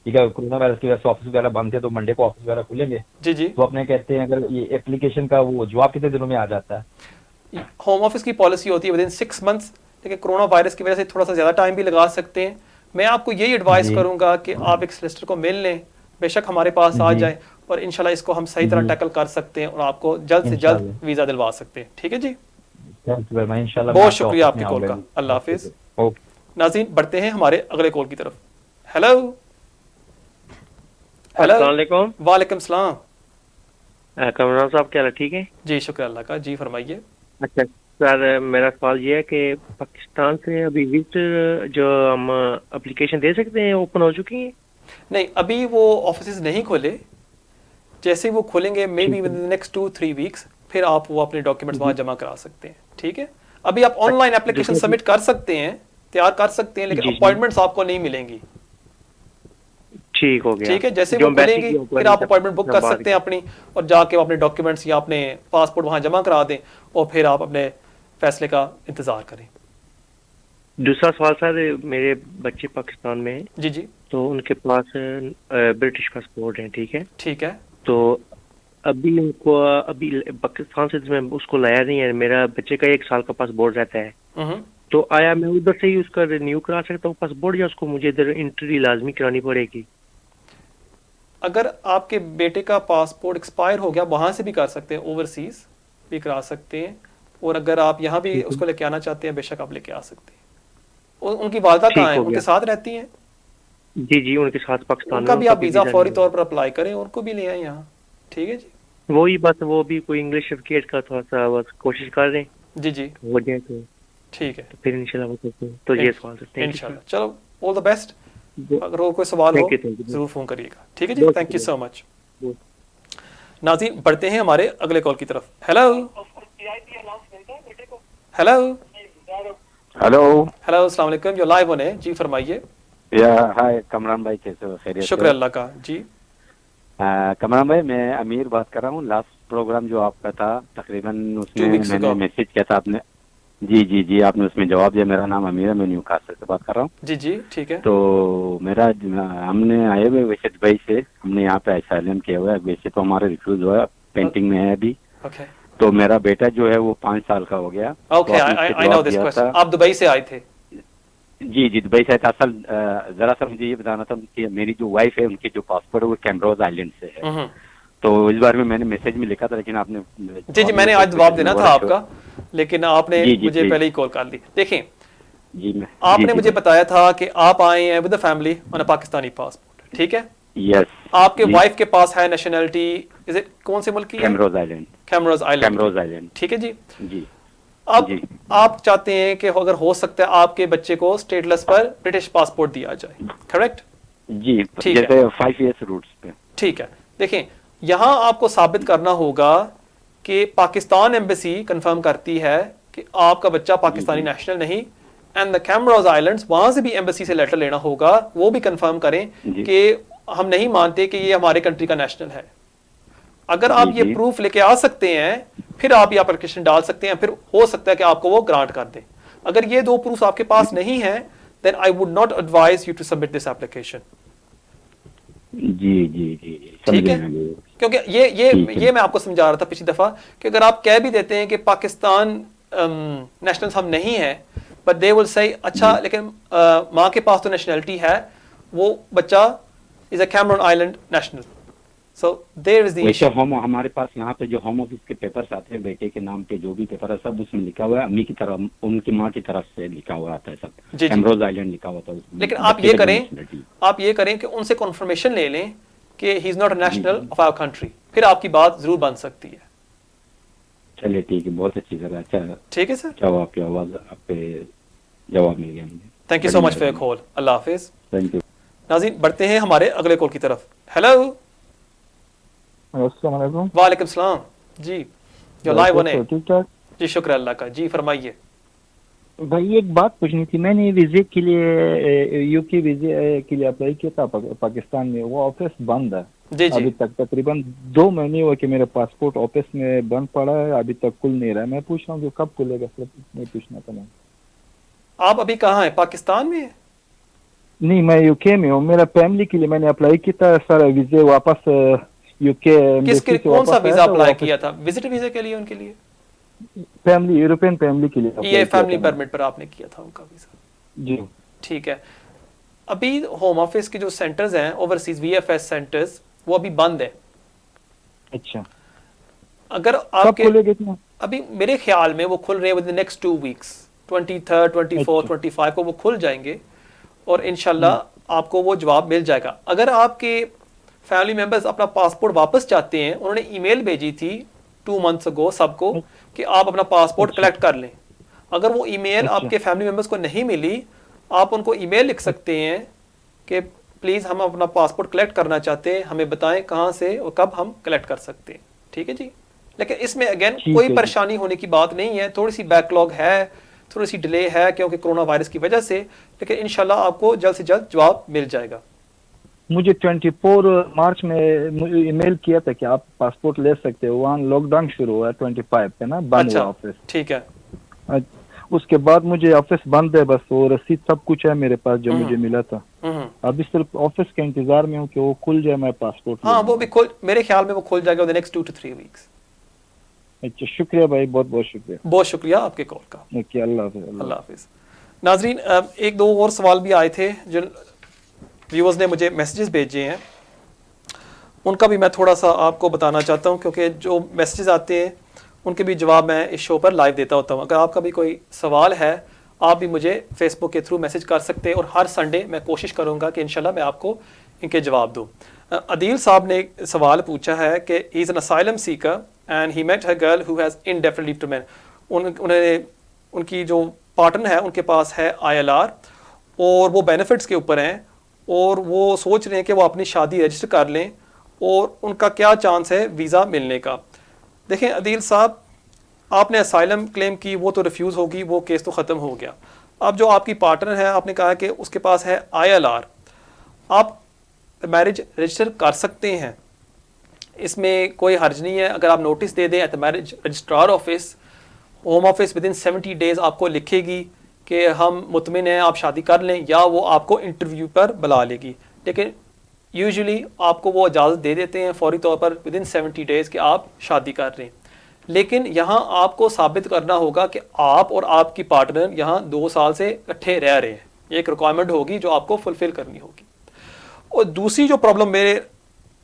S13: ठीक है, कोरोना वायरस की वजह से ऑफिस वगैरह बंद थे, तो मंडे को ऑफिस वगैरह खुलेंगे।
S1: जी जी।
S13: तो अपने कहते हैं अगर ये एप्लीकेशन का वो जवाब कितने दिनों में आ जाता है?
S1: होम ऑफिस की पॉलिसी होती है विद इन 6 मंथ्स, लेकिन कोरोना वायरस की वजह से थोड़ा सा ज़्यादा टाइम भी लगा सकते हैं। मैं आपको यही एडवाइस करूंगा कि आप एक सोलिसिटर को मिल लें, बेशक हमारे पास आ जाए, और इंशाल्लाह इसको हम सही तरह टैकल कर सकते हैं और आपको जल्द से जल्द वीज़ा दिलवा सकते हैं। ठीक है जी, बहुत शुक्रिया आपकी कॉल का। अल्लाह हाफिज़। नाज़रीन, बढ़ते हैं हमारे अगले कॉल की तरफ। हेलो हेलो, वालेकुम सलाम।
S9: कमरान साहब क्या हाल है, ठीक है?
S1: जी शुक्र अल्लाह का। जी फरमाइए।
S9: अच्छा सर, मेरा सवाल ये है कि पाकिस्तान से अभी विजिटर जो हम एप्लीकेशन दे सकते हैं ओपन हो चुकी है?
S1: नहीं, अभी वो ऑफिस नहीं खोले, जैसे वो खोलेंगे may be with in next 2-3 weeks, फिर आप वो अपने डॉक्यूमेंट्स वहाँ जमा करा सकते हैं। ठीक है, अभी आप ऑनलाइन एप्लीकेशन सबमिट कर सकते हैं, तैयार कर सकते हैं, लेकिन अपॉइंटमेंट्स आपको नहीं मिलेंगी।
S9: ठीक हो गया।
S1: ठीक है, जैसे वो खुलेंगी फिर आप अपॉइंटमेंट बुक कर सकते हैं अपनी, और जाके अपने डॉक्यूमेंट्स या अपने पासपोर्ट वहाँ जमा करा दें, और फिर आप अपने फैसले का इंतजार करें।
S9: दूसरा सवाल सर, मेरे बच्चे पाकिस्तान में हैं।
S1: जी जी।
S9: तो उनके पास ब्रिटिश पासपोर्ट है, ठीक है?
S1: ठीक है।
S9: तो अभी उनको अभी पाकिस्तान से मैं उसको लाया नहीं है, मेरा बच्चे का 1 साल का पासपोर्ट रहता है, तो आया मैं उधर से ही उसका रिन्यू करा सकता हूँ पासपोर्ट, या उसको मुझे इधर एंट्री लाजमी करानी पड़ेगी?
S1: अगर आपके बेटे का पासपोर्ट एक्सपायर हो गया, वहां से भी कर सकते हैं, ओवरसीज भी करा सकते हैं, और अगर आप यहाँ भी उसको लेके आना चाहते हैं, बेशक आप लेके आ सकते हैं। उनकी वालदा कहाँ है? उनके साथ रहती हैं?
S9: जी जी, उनके साथ पाकिस्तान
S1: उनका भी आप वीजा फौरी तौर पर अप्लाई करें, उनको भी ले आए यहाँ। ठीक है जी,
S9: वही बात, वो भी कोई इंग्लिश सर्टिफिकेट का थोड़ा सा बस कोशिश कर रहे हैं।
S1: जी जी,
S9: हो जाए तो
S1: ठीक है,
S9: तो फिर इंशाल्लाह वो करते हैं। तो ये सवाल सकते हैं
S1: इंशाल्लाह। चलो, ऑल द बेस्ट। अगर और कोई सवाल हो जरूर फोन करिएगा। ठीक है जी, थैंक यू सो मच। नाज़रीन, बढ़ते हैं हमारे अगले कॉल की तरफ। हेलो हेलो
S14: हेलो
S1: हेलो, अस्सलाम वालेकुम, जो लाइव होने। जी फरमाइए।
S14: या हाय कमरान भाई, कैसे हो? खैरियत?
S1: शुक्र अल्लाह का। जी
S14: कमरान भाई, मैं अमीर बात कर रहा हूँ। लास्ट प्रोग्राम जो आपका था तकरीबन, उसमें मैंने मैसेज किया था, आपने जी आपने उसमें जवाब दिया। मेरा नाम अमीर है, मैं न्यूकासल से बात कर रहा हूँ।
S1: जी जी, ठीक है।
S14: तो मेरा हमने आए हुए वैसे दुबई से, हमने यहाँ पे असाइलम किया हुआ है। वैसे तो हमारा रिफ्यूज हुआ है, पेंटिंग में है अभी। तो मेरा बेटा जो है वो 5 साल का हो गया।
S1: Okay, I know this question. आप दुबई से आए थे?
S14: जी दुबई से था। असल जरा सा मुझे ये बताना था कि मेरी जो वाइफ है उनकी जो पासपोर्ट है वो कैमरोज आइलैंड से है। तो इस बारे में मैंने मैसेज में लिखा था, लेकिन आपने
S1: जी मैंने आज जवाब देना था आपका, लेकिन आपने मुझे पहले ही कॉल कर ली। देखें जी, आपने मुझे बताया था कि आप आए हैं with the family on a Pakistani passport, ठीक है?
S14: यस।
S1: आपके वाइफ के पास है नेशनलिटी, इज इट कौन से मुल्क की है?
S14: कैमरोज आइलैंड।
S1: कैमरोज आइलैंड, ठीक है जी।
S14: जी।
S1: अब आप चाहते हैं कि अगर हो सकता है आपके बच्चे को स्टेटलेस पर ब्रिटिश पासपोर्ट दिया जाए, करेक्ट?
S14: जी, जैसे 5 इयर्स रूट्स पे।
S1: ठीक है, देखें यहाँ आपको साबित करना होगा कि पाकिस्तान एम्बेसी कंफर्म करती है कि आपका बच्चा पाकिस्तानी नेशनल नहीं, एंड द कैमरोज आइलैंड्स, वहां से भी एम्बेसी से लेटर लेना होगा, वो भी कंफर्म करें कि हम नहीं मानते कि ये हमारे कंट्री का नेशनल है। अगर आप ये प्रूफ लेके आ सकते हैं, फिर आप ये एप्लीकेशन डाल सकते हैं, फिर हो सकता है कि आपको वो ग्रांट कर दे। अगर ये 2 प्रूफ आपके पास नहीं है, then I would not advise you to submit this application.
S14: जी
S1: ठीक है, क्योंकि ये मैं आपको समझा रहा था पिछली दफा कि अगर आप कह भी देते हैं कि पाकिस्तान नेशनल्स हम नहीं है, बट दे विल से अच्छा लेकिन माँ के पास तो नेशनलिटी है, वो बच्चा is a Cameroon island national, so there is the issue.
S14: हमारे पास यहाँ पे जो होम ऑफिस के पेपर्स आते हैं, बेटे के नाम पे जो भी पेपर है सब उसमें लिखा हुआ है, अम्मी की तरफ, उनकी माँ की तरफ से लिखा हुआ आता है सब, कैमरोज आइलैंड लिखा हुआ था।
S1: लेकिन आप ये करें कि उनसे कन्फर्मेशन ले लें कि he is not a national of our country, फिर आपकी बात जरूर बन सकती है।
S14: चलिए ठीक है, बहुत अच्छी जगह। अच्छा
S1: ठीक है सर,
S14: जवाब आपकी आवाज आपके जवाब मिल गया मुझे।
S1: Thank you so much for your call. Allah Hafiz.
S14: Thank you.
S1: नाज़रीन, बढ़ते हैं हमारे अगले कॉल की तरफ। हेलो,
S15: अस्सलाम वालेकुम।
S1: वालेकुम सलाम। जी, जो लाइव होने।
S15: ठीक ठाक
S1: जी, शुक्र अल्लाह का। जी फरमाइए
S15: भाई। एक बात पूछनी थी, मैंने वीजे के लिए यूके वीजे के लिए अप्लाई किया था पाकिस्तान में, वो ऑफिस बंद है
S1: जी।
S15: अभी तक तकरीबन 2 महीने हुए कि मेरा पासपोर्ट ऑफिस में बंद पड़ा है, अभी तक खुल नहीं रहा है। मैं पूछ रहा हूँ कि कब खुलेगा, सिर्फ मैं पूछना था। मैं
S1: आप अभी कहाँ हैं? पाकिस्तान में?
S15: नहीं, मैं यूके में हूँ, मेरा फैमिली के लिए मैंने अप्लाई किया था सर, वीजे वापस यूके।
S1: किसके कौन सा वीजा अप्लाई किया था? विजिट वीजा के लिए उनके लिए?
S15: फैमिली, यूरोपियन फैमिली के लिए।
S1: ये फैमिली परमिट पर आपने किया था उनका वीजा?
S15: जी
S1: ठीक है। अभी होम ऑफिस के जो सेंटर्स हैं ओवरसीज वीएफएस सेंटर्स वो अभी बंद है।
S15: अच्छा,
S1: अगर आपके अभी मेरे ख्याल में वो खुल रहे हैं विद द नेक्स्ट 2 वीक्स, 23, 24, 25 को वो खुल जाएंगे और इंशाल्लाह आपको वो जवाब मिल जाएगा। अगर आपके फैमिली मेंबर्स अपना पासपोर्ट वापस चाहते हैं, उन्होंने ईमेल भेजी थी 2 मंथ्स अगो सबको कि आप अपना पासपोर्ट कलेक्ट कर लें। अगर वो ईमेल आपके फैमिली मेंबर्स को नहीं मिली, आप उनको ईमेल लिख सकते हैं कि प्लीज़ हम अपना पासपोर्ट कलेक्ट करना चाहते हैं, हमें बताएं कहाँ से और कब हम कलेक्ट कर सकते हैं। ठीक है जी। लेकिन इसमें अगेन कोई परेशानी होने की बात नहीं है, थोड़ी सी बैकलॉग है, थोड़ी सी डिले है क्योंकि कोरोना वायरस की वजह से, लेकिन इंशाल्लाह आपको जल्द से जल्द जवाब मिल जाएगा।
S15: मुझे 24 मार्च में ईमेल किया था कि आप पासपोर्ट ले सकते हो, वहाँ लॉकडाउन शुरू हुआ 25 पे ना, बंद हुआ ऑफिस।
S1: ठीक है।
S15: उसके बाद मुझे ऑफिस बंद है बस, वो रसीद सब कुछ है मेरे पास जो मुझे मिला था। अभी सिर्फ ऑफिस के इंतजार में हूँ कि वो खुल जाए, मैं पासपोर्ट।
S1: हाँ, वो भी खुल, मेरे ख्याल में वो खुल जाएगा नेक्स्ट 2 to 3 वीक्स।
S15: अच्छा, शुक्रिया भाई, बहुत बहुत शुक्रिया।
S1: बहुत शुक्रिया आपके कॉल का।
S15: ओके, अल्लाह हाफिज़।
S1: अल्लाह हाफिज़। नाजरीन, 1-2 और सवाल भी आए थे जो व्यूअर्स ने मुझे मैसेजेस भेजे हैं, उनका भी मैं थोड़ा सा आपको बताना चाहता हूं क्योंकि जो मैसेजेस आते हैं उनके भी जवाब मैं इस शो पर लाइव देता होता हूं। अगर आपका भी कोई सवाल है, आप भी मुझे फेसबुक के थ्रू मैसेज कर सकते हैं और हर संडे मैं कोशिश करूंगा कि इंशाल्लाह मैं आपको इनके जवाब दूं। अदील साहब ने एक सवाल पूछा है कि he is an asylum seeker and he met her girl who has indefinite leave to remain. उनकी जो पार्टनर है उनके पास है ILR और वो बेनिफिट्स के ऊपर हैं और वो सोच रहे हैं कि वो अपनी शादी रजिस्टर कर लें और उनका क्या चांस है वीज़ा मिलने का। देखें अदील साहब, आपने असाइलम क्लेम की, वो तो रिफ्यूज़ होगी, वो केस तो ख़त्म हो गया। अब जो आपकी पार्टनर है, आपने कहा कि उसके पास है ILR, आप मैरिज रजिस्टर कर सकते हैं, इसमें कोई हर्ज नहीं है। अगर आप नोटिस दे दें at the marriage registrar office, home office within 70 days आपको लिखेगी कि हम मुतमिन हैं आप शादी कर लें, या वो आपको इंटरव्यू पर बुला लेगी। लेकिन यूजुअली आपको वो इजाज़त दे देते हैं फौरी तौर पर विदिन 70 डेज़ कि आप शादी कर रहे हैं। लेकिन यहाँ आपको साबित करना होगा कि आप और आपकी पार्टनर यहाँ 2 साल से इकट्ठे रह रहे हैं। ये एक रिक्वायरमेंट होगी जो आपको फुलफिल करनी होगी। और दूसरी जो प्रॉब्लम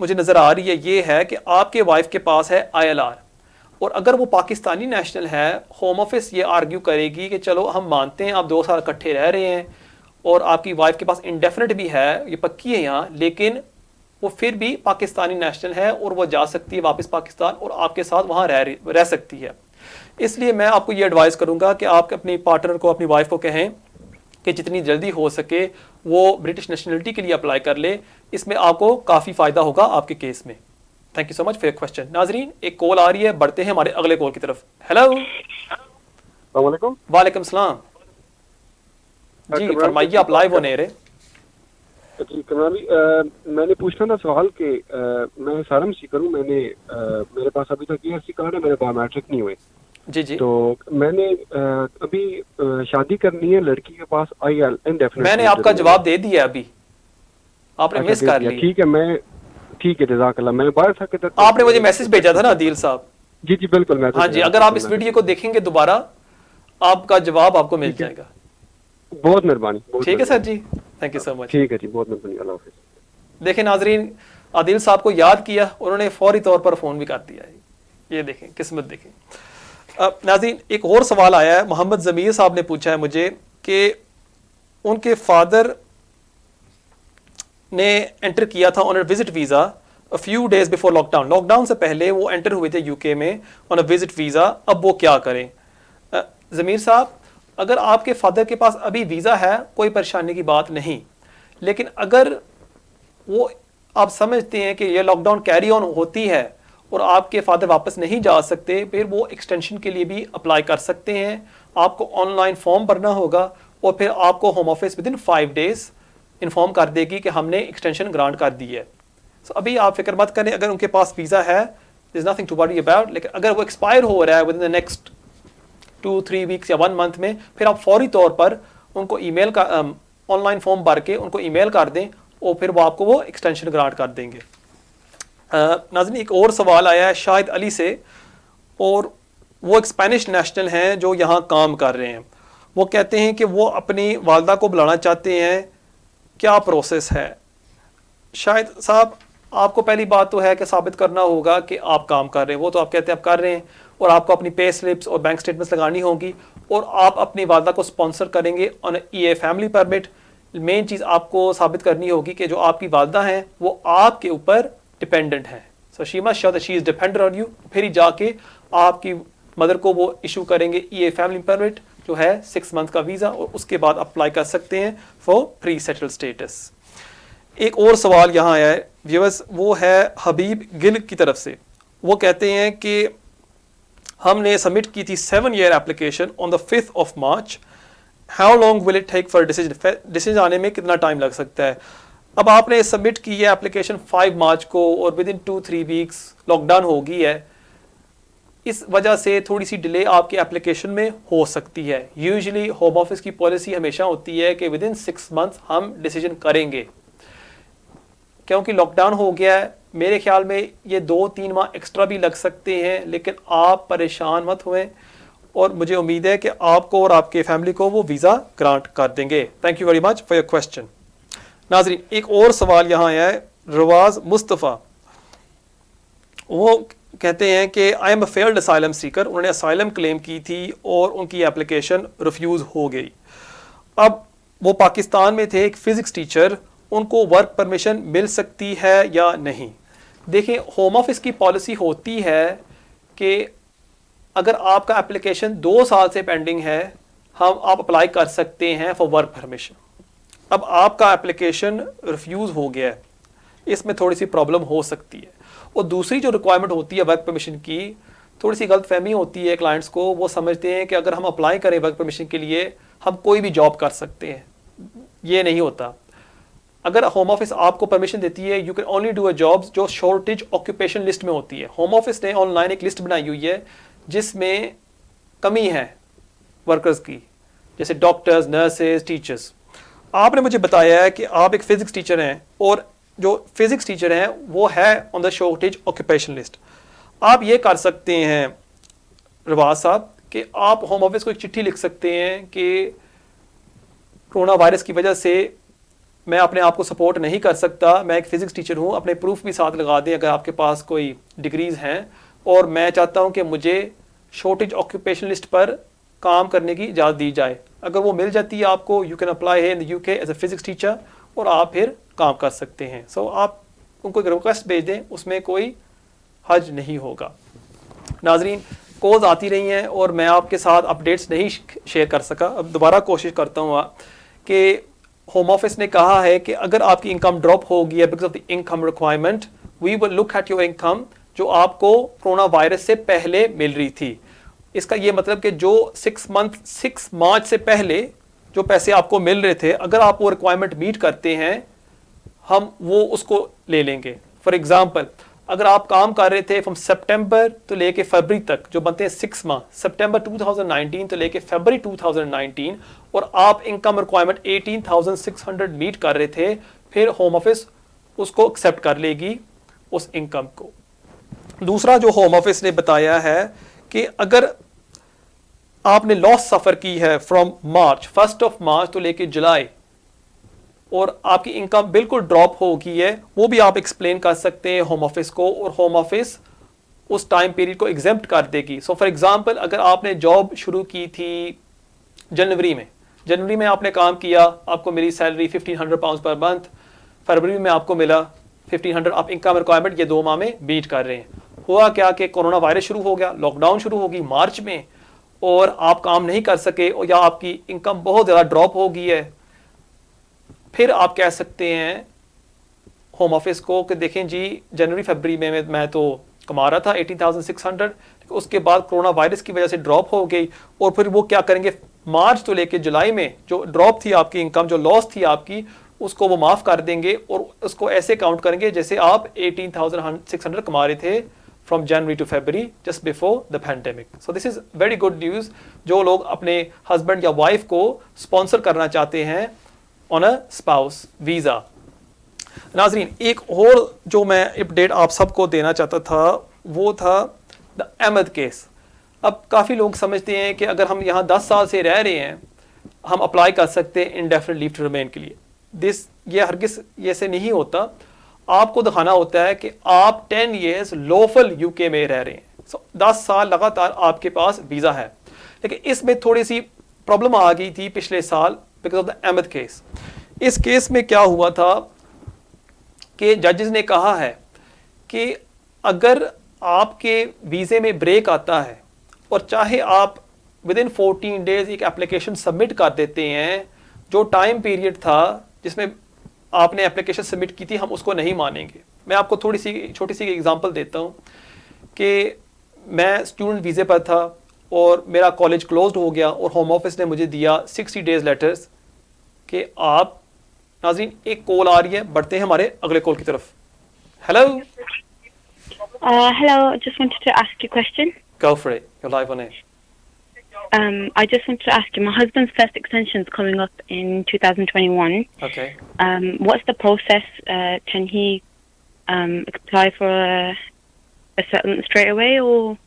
S1: मुझे नज़र आ रही है ये है कि आपके वाइफ के पास है ILR और अगर वो पाकिस्तानी नेशनल है, होम ऑफिस ये आर्ग्यू करेगी कि चलो हम मानते हैं आप 2 साल इकट्ठे रह रहे हैं और आपकी वाइफ के पास इंडेफिनिट भी है, ये पक्की है यहाँ, लेकिन वो फिर भी पाकिस्तानी नेशनल है और वो जा सकती है वापस पाकिस्तान और आपके साथ वहाँ रह सकती है। इसलिए मैं आपको ये एडवाइस करूँगा कि आप अपनी पार्टनर को, अपनी वाइफ को कहें कि जितनी जल्दी हो सके वो ब्रिटिश नेशनलिटी के लिए अप्लाई कर ले। इसमें आपको काफ़ी फ़ायदा होगा आपके केस में। Thank you so much for your question. नाजरीन, एक कॉल आ रही है, बढ़ते हैं हमारे अगले कॉल की तरफ। हेलो, वालेकुम सलाम जी, फरमाइए, आप लाइव होने रहे।
S16: जी कमरान भाई, मैंने पूछना था सवाल कि मैं सारम सीकर हूँ, मेरे पास अभी तक ERC कार्ड है, मेरे बायोमेट्रिक नहीं हुए।
S1: जी जी।
S16: तो मैंने अभी शादी करनी है, लड़की के पास IL इंडेफिनिट।
S1: मैंने आपका जवाब दे दिया, अभी आपने मिस कर लिया।
S16: ठीक है, ठीक है, जज़ाकल्लाह। मैंने बाहर था कि
S1: आपने मुझे मैसेज भेजा था ना अदील साहब।
S16: जी जी बिल्कुल।
S1: हाँ जी, अगर आप इस वीडियो को देखेंगे दोबारा, आपका जवाब आपको मिल जाएगा।
S16: बहुत मेहरबानी।
S1: ठीक है sir ji, thank you so much.
S16: ठीक है जी, बहुत मेहरबानी, अल्लाह हाफिज़।
S1: देखें नाजरीन, आदिल साहब को याद किया, उन्होंने फौरी तौर पर फ़ोन भी कर दिया है। ये देखें, किस्मत देखें। नाजरीन, एक और सवाल आया है, मोहम्मद ज़मीर साहब ने पूछा है मुझे कि उनके फादर ने एंटर किया था on a visit visa a few days before lockdown. Lockdown से पहले वो एंटर हुए थे UK में ऑन अ विजिट वीज़ा, अब वो क्या करें? ज़मीर साहब, अगर आपके फादर के पास अभी वीज़ा है, कोई परेशानी की बात नहीं, लेकिन अगर वो आप समझते हैं कि ये लॉकडाउन कैरी ऑन होती है और आपके फादर वापस नहीं जा सकते, फिर वो एक्सटेंशन के लिए भी अप्लाई कर सकते हैं। आपको ऑनलाइन फॉर्म भरना होगा और फिर आपको home office within 5 days inform कर देगी कि हमने एक्सटेंशन ग्रांट कर दी है। सो अभी आप फिक्र मत करें, अगर उनके पास वीज़ा है, there is nothing to worry about. लेकिन अगर वो एक्सपायर हो रहा है within the next 2-3 weeks या 1 मंथ में, फिर आप फौरी तौर पर उनको ईमेल का ऑनलाइन फॉर्म भर के उनको ईमेल कर दें और फिर वो आपको वो एक्सटेंशन ग्रांट कर देंगे। नाज़रीन, एक और सवाल आया है शाहिद अली से, और वो एक स्पेनिश नेशनल हैं जो यहाँ काम कर रहे हैं। वो कहते हैं कि वो अपनी वालदा को बुलाना चाहते हैं, क्या प्रोसेस है? शाहिद साहब, आपको पहली बात तो है कि साबित करना होगा कि आप काम कर रहे हैं। वो तो आप कहते हैं आप कर रहे हैं, और आपको अपनी पे स्लिप्स और बैंक स्टेटमेंट्स लगानी होगी, और आप अपनी वालदा को स्पॉन्सर करेंगे on EA family permit. Main चीज़ आपको साबित करनी होगी कि जो आपकी वालदा हैं वो आपके ऊपर डिपेंडेंट हैं। So she must show that she is dependent on you. फिर ही जाके आपकी मदर को वो इशू करेंगे EA फैमिली परमिट जो है 6 मंथ का वीज़ा, और उसके बाद अप्लाई कर सकते हैं फॉर प्री सेटल्ड स्टेटस। एक और सवाल यहाँ आया है व्यूअर्स, वो है हबीब गिल की तरफ से। वो कहते हैं कि हमने सबमिट की थी 7-year application on the 5th of March। How long will it take for decision आने में कितना टाइम लग सकता है? अब आपने सबमिट की है एप्लीकेशन 5 मार्च को, और विद इन 2-3 वीक्स लॉकडाउन हो गई है। इस वजह से थोड़ी सी डिले आपकी एप्लीकेशन में हो सकती है। यूजुअली होम ऑफिस की पॉलिसी हमेशा होती है कि विद इन 6 मंथ्स हम डिसीजन करेंगे। क्योंकि लॉकडाउन हो गया है, मेरे ख्याल में ये 2-3 माह एक्स्ट्रा भी लग सकते हैं, लेकिन आप परेशान मत हुए, और मुझे उम्मीद है कि आपको और आपके फैमिली को वो वीज़ा ग्रांट कर देंगे। Thank you very much for your question. नाज़रीन, एक और सवाल यहाँ आया है रवाज मुस्तफ़ा। वो कहते हैं कि I am a failed asylum Sikar. उन्होंने असाइलम क्लेम की थी और उनकी एप्लीकेशन रिफ्यूज़ हो गई। अब वो पाकिस्तान में थे, एक फ़िज़िक्स टीचर, उनको वर्क परमिशन मिल सकती है या नहीं? देखिए, होम ऑफिस की पॉलिसी होती है कि अगर आपका एप्लीकेशन 2 साल से पेंडिंग है, आप अप्लाई कर सकते हैं फॉर वर्क परमिशन। अब आपका एप्लीकेशन रिफ्यूज़ हो गया है, इसमें थोड़ी सी प्रॉब्लम हो सकती है। और दूसरी जो रिक्वायरमेंट होती है वर्क परमिशन की, थोड़ी सी गलतफहमी होती है क्लाइंट्स को। वो समझते हैं कि अगर हम अप्लाई करें वर्क परमिशन के लिए, हम कोई भी जॉब कर सकते हैं। ये नहीं होता। अगर होम ऑफिस आपको परमिशन देती है, you can only do a jobs जो शॉर्टेज ऑक्यूपेशन लिस्ट में होती है। होम ऑफिस ने ऑनलाइन एक लिस्ट बनाई हुई है जिसमें कमी है वर्कर्स की, जैसे डॉक्टर्स, नर्सेज, टीचर्स। आपने मुझे बताया है कि आप एक फिजिक्स टीचर हैं, और जो फिजिक्स टीचर हैं वो है on the shortage occupation list. आप ये कर सकते हैं रवाज साहब कि आप होम ऑफिस को एक चिट्ठी लिख सकते हैं कि कोरोना वायरस की वजह से मैं अपने आप को सपोर्ट नहीं कर सकता, मैं एक फ़िज़िक्स टीचर हूँ, अपने प्रूफ भी साथ लगा दें अगर आपके पास कोई डिग्रीज़ हैं, और मैं चाहता हूँ कि मुझे शॉर्टेज ऑक्यूपेशन लिस्ट पर काम करने की इजाज़त दी जाए। अगर वो मिल जाती है आपको, यू कैन अप्लाई है in the UK as a physics teacher, और आप फिर काम कर सकते हैं। सो आप उनको एक रिक्वेस्ट भेज दें, उसमें कोई हर्ज नहीं होगा। नाजरीन, कॉल्स आती रही हैं और मैं आपके साथ अपडेट्स नहीं शेयर कर सका। अब दोबारा कोशिश करता हूँ कि होम ऑफिस ने कहा है कि अगर आपकी इनकम ड्रॉप हो गई है because of the income requirement, we will look at your income जो आपको कोरोना वायरस से पहले मिल रही थी। इसका ये मतलब कि जो 6 मार्च से पहले जो पैसे आपको मिल रहे थे, अगर आप वो रिक्वायरमेंट मीट करते हैं, हम वो उसको ले लेंगे। फॉर एग्जाम्पल, अगर आप काम कर रहे थे फ्रॉम सितंबर तो लेके फरवरी तक, जो बनते हैं 6 माह, सितंबर 2019 तो लेके फरवरी 2019, और आप इनकम रिक्वायरमेंट 18,600 मीट कर रहे थे, फिर होम ऑफिस उसको एक्सेप्ट कर लेगी उस इनकम को। दूसरा जो होम ऑफिस ने बताया है कि अगर आपने लॉस सफ़र की है फ्रॉम मार्च, 1 मार्च तो लेके जुलाई, और आपकी इनकम बिल्कुल ड्रॉप हो गई है, वो भी आप एक्सप्लेन कर सकते हैं होम ऑफिस को, और होम ऑफिस उस टाइम पीरियड को एग्जेम्प्ट कर देगी। सो फॉर एग्जांपल, अगर आपने जॉब शुरू की थी जनवरी में आपने काम किया, आपको मिली सैलरी £1,500 पर मंथ, फरवरी में आपको मिला 1,500, आप इनकम रिक्वायरमेंट ये 2 माह में बीट कर रहे हैं। हुआ क्या कि कोरोना वायरस शुरू हो गया, लॉकडाउन शुरू हो गई मार्च में, और आप काम नहीं कर सके, और या आपकी इनकम बहुत ज़्यादा ड्रॉप हो गई है, फिर आप कह सकते हैं होम ऑफिस को कि देखें जी, जनवरी फरवरी में मैं तो कमा रहा था 18,600, उसके बाद कोरोना वायरस की वजह से ड्रॉप हो गई, और फिर वो क्या करेंगे, मार्च तो लेके जुलाई में जो ड्रॉप थी आपकी इनकम, जो लॉस थी आपकी, उसको वो माफ़ कर देंगे, और उसको ऐसे काउंट करेंगे जैसे आप 18,600 कमा रहे थे from January to February, just before the pandemic. So this is very good news. जो लोग अपने हस्बैंड या वाइफ को स्पॉन्सर करना चाहते हैं ऑन अ स्पाउस वीज़ा। नाजरीन, एक और जो मैं अपडेट आप सबको देना चाहता था वो था द अहमद केस। अब काफ़ी लोग समझते हैं कि अगर हम यहाँ 10 साल से रह रहे हैं हम अप्लाई कर सकते हैं इंडेफिनिट लीव टू रिमेन के लिए। ये हरगिज़ ये से नहीं होता। आपको दिखाना होता है कि आप 10 years लॉफुल यूके में रह रहे हैं। 10 साल लगातार आपके पास वीज़ा है। लेकिन इसमें थोड़ी सी प्रॉब्लम आ गई थी पिछले साल because of the Ahmed case. इस केस में क्या हुआ था कि जजेस ने कहा है कि अगर आपके वीज़े में ब्रेक आता है और चाहे आप विदिन 14 days एक एप्लीकेशन सबमिट कर देते हैं, जो टाइम पीरियड था जिसमें आपने एप्लीकेशन सबमिट की थी हम उसको नहीं मानेंगे। मैं आपको थोड़ी सी छोटी सी एग्जांपल देता हूँ कि मैं स्टूडेंट वीज़े पर था और मेरा कॉलेज क्लोज्ड हो गया और होम ऑफिस ने मुझे दिया 60 days लेटर्स कि आप। नाज़रीन, एक कॉल आ रही है, बढ़ते हैं हमारे अगले कॉल की तरफ। Hello
S17: hello, I just wanted to ask you a question.
S1: Go for it, you're live on air.
S17: I just wanted to ask you, my husband's first extension is coming up in 2021.
S1: Okay.
S17: What's the process? Can he apply for a settlement straight away, or?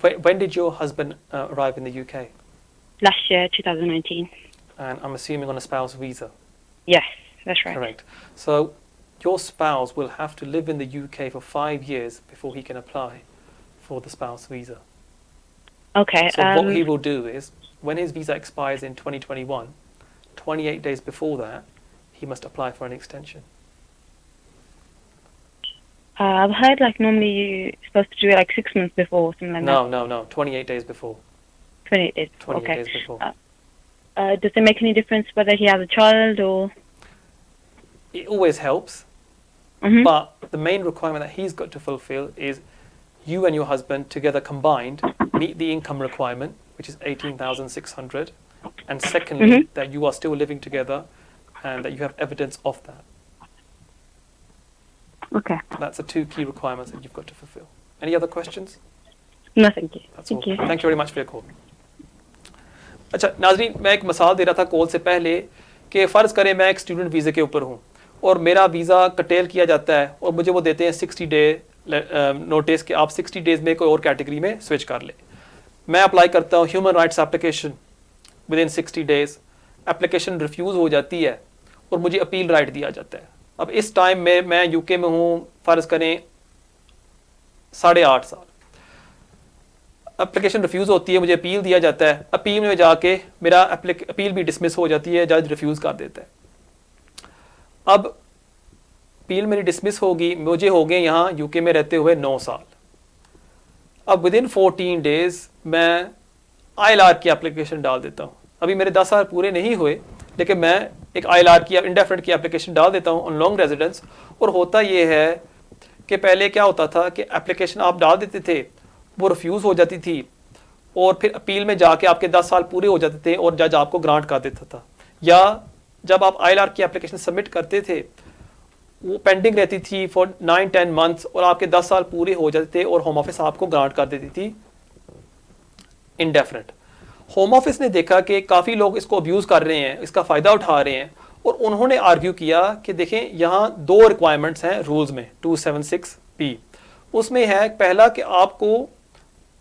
S1: When did your husband arrive in the UK?
S17: Last year, 2019.
S1: And I'm assuming on a spouse visa?
S17: Yes, that's right.
S1: Correct. So your spouse will have to live in the UK for 5 years before he can apply for the spouse visa.
S17: Okay.
S1: So what he will do is, when his visa expires in 2021, 28 days before that, he must apply for an extension.
S17: I've heard like normally you're supposed to do it like 6 months before or something like that.
S1: No, 28 days before.
S17: 28 days.
S1: 28
S17: okay.
S1: days before.
S17: Does it make any difference whether he has a child or?
S1: It always helps, but the main requirement that he's got to fulfill is you and your husband together combined meet the income requirement, which is 18,600, and secondly, that you are still living together and that you have evidence of that.
S17: Okay.
S1: That's the 2 key requirements that you've got to fulfill. Any other questions?
S17: No, thank you.
S1: That's
S17: thank
S1: all.
S17: you.
S1: Thank you very much for your call. अच्छा नाजरीन, मैं एक मिसाल दे रहा था call से पहले कि फ़र्ज़ करें मैं एक स्टूडेंट वीज़े के ऊपर हूँ और मेरा वीज़ा कटेल किया जाता है और मुझे वो देते हैं 60 day नोटिस कि आप 60 days में कोई और कैटेगरी में स्विच कर ले। मैं अप्लाई करता हूँ human rights application within 60 days, application refuse हो जाती है और मुझे अपील राइट दिया जाता है। अब इस टाइम में मैं यूके में हूँ, फ़र्ज़ करें 8.5 साल, एप्लीकेशन रिफ्यूज़ होती है, मुझे अपील दिया जाता है, अपील में जाके मेरा अपील भी डिसमिस हो जाती है, जज रिफ्यूज़ कर देता है। अब अपील मेरी डिसमिस होगी, मुझे हो गए यहाँ यूके में रहते हुए 9 साल। अब विदिन 14 days मैं ILR की एप्लीकेशन डाल देता हूँ। अभी मेरे 10 साल पूरे नहीं हुए लेकिन मैं एक ILR की इंडेफिनिट की एप्लीकेशन डाल देता हूँ ऑन लॉन्ग रेजिडेंस। और होता ये है कि पहले क्या होता था कि एप्लीकेशन आप डाल देते थे, वो रिफ्यूज़ हो जाती थी और फिर अपील में जाके आपके 10 साल पूरे हो जाते थे और जज आपको ग्रांट कर देता था। या जब आप ILR की एप्लीकेशन सबमिट करते थे वो पेंडिंग रहती थी फॉर 9-10 months और आपके 10 साल पूरे हो जाते थे और होम ऑफिस आपको ग्रांट कर देती थी इंडेफिनिट। होम ऑफिस ने देखा कि काफ़ी लोग इसको अब्यूज़ कर रहे हैं, इसका फ़ायदा उठा रहे हैं और उन्होंने आर्ग्यू किया कि देखें यहाँ 2 रिक्वायरमेंट्स हैं रूल्स में 276B। उसमें है पहला कि आपको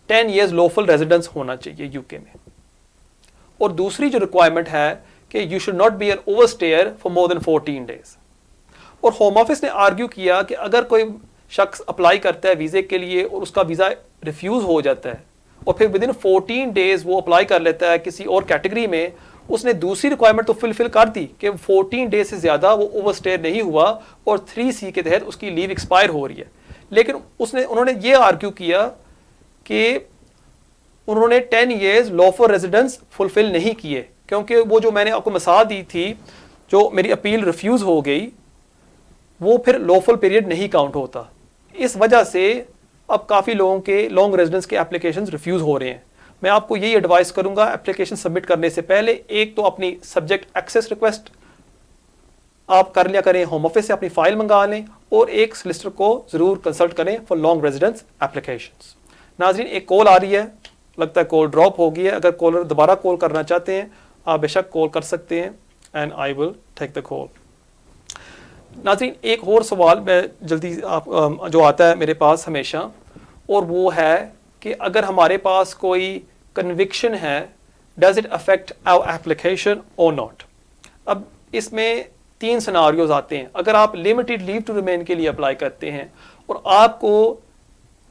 S1: 10 years लॉफुल रेजिडेंस होना चाहिए यूके में, और दूसरी जो रिक्वायरमेंट है कि you should not be an overstayer for more than 14 days। और होम ऑफिस ने आर्ग्यू किया कि अगर कोई शख्स अप्लाई करता है वीज़े के लिए और उसका वीज़ा रिफ्यूज़ हो जाता है और फिर विदिन 14 days वो अप्लाई कर लेता है किसी और कैटेगरी में, उसने दूसरी रिक्वायरमेंट तो फुलफिल कर दी कि 14 days से ज़्यादा वो ओवरस्टेयर नहीं हुआ और 3C के तहत उसकी लीव एक्सपायर हो रही है। लेकिन उन्होंने ये आर्ग्यू किया कि उन्होंने 10 years लॉफुल रेजिडेंस फुलफिल नहीं किए, क्योंकि वो जो मैंने आपको मिसाल दी थी, जो मेरी अपील रिफ्यूज़ हो गई, वो फिर लॉफुल पीरियड नहीं काउंट होता। इस वजह से अब काफ़ी लोगों के लॉन्ग रेजिडेंस के एप्लीकेशंस रिफ्यूज़ हो रहे हैं। मैं आपको यही एडवाइस करूंगा एप्लीकेशन सबमिट करने से पहले एक तो अपनी सब्जेक्ट एक्सेस रिक्वेस्ट आप कर लिया करें, होम ऑफिस से अपनी फाइल मंगा लें और एक सॉलिसिटर को ज़रूर कंसल्ट करें फॉर लॉन्ग रेजिडेंस एप्लीकेशंस। नाज़रीन, एक कॉल आ रही है, लगता है कॉल ड्रॉप हो गई है। अगर कॉलर दोबारा कॉल करना चाहते हैं आप बेशक कॉल कर सकते हैं and I will take the call. नाज़रीन, एक और सवाल मैं जल्दी आप जो आता है मेरे पास हमेशा, और वो है कि अगर हमारे पास कोई कन्विक्शन है, does it affect our application और नॉट? अब इसमें 3 सिनारियोज आते हैं. अगर आप लिमिटेड लीव टू रिमेन के लिए अप्लाई करते हैं और आपको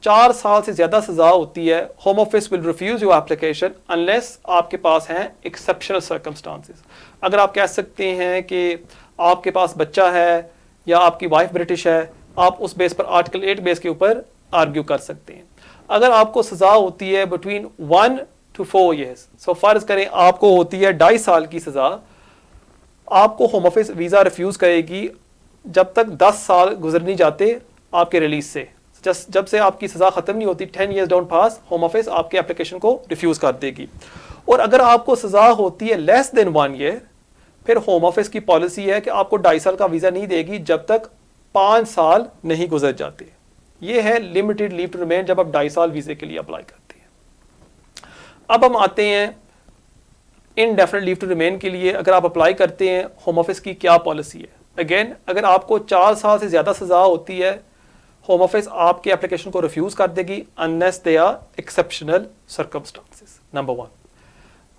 S1: 4 साल से ज़्यादा सज़ा होती है, home office will refuse your application unless आपके पास हैं एक्सेप्शनल सर्कमस्टांसेस. अगर आप कह सकते हैं कि आपके पास बच्चा है या आपकी वाइफ ब्रिटिश है, आप उस बेस पर आर्टिकल 8 बेस के ऊपर आर्ग्यू कर सकते हैं. अगर आपको सज़ा होती है बिटवीन 1 to 4 years, सो फ़र्ज़ करें आपको होती है 2.5 साल की सज़ा, आपको होम ऑफिस वीज़ा रिफ्यूज़ करेगी जब तक 10 साल गुजर नहीं जाते आपके रिलीज से. जब से आपकी सज़ा ख़त्म नहीं होती, 10 years don't pass, home office आपके एप्लीकेशन को रिफ्यूज़ कर देगी. और अगर आपको सज़ा होती है लेस देन 1 year, फिर होम ऑफिस की पॉलिसी है कि आपको 2.5 साल का वीज़ा नहीं देगी जब तक 5 साल नहीं गुजर जाते. ये है लिमिटेड लीव टू रिमेन जब आप 2.5 साल वीज़े के लिए अप्लाई करते हैं. अब हम आते हैं इनडेफिनेट लीव टू रिमेन के लिए. अगर आप अप्लाई करते हैं, होम ऑफिस की क्या पॉलिसी है? अगेन, अगर आपको 4 साल से ज़्यादा सज़ा होती है, होम ऑफिस आपके एप्लीकेशन को रिफ्यूज़ कर देगी unless they are exceptional circumstances. Number 1.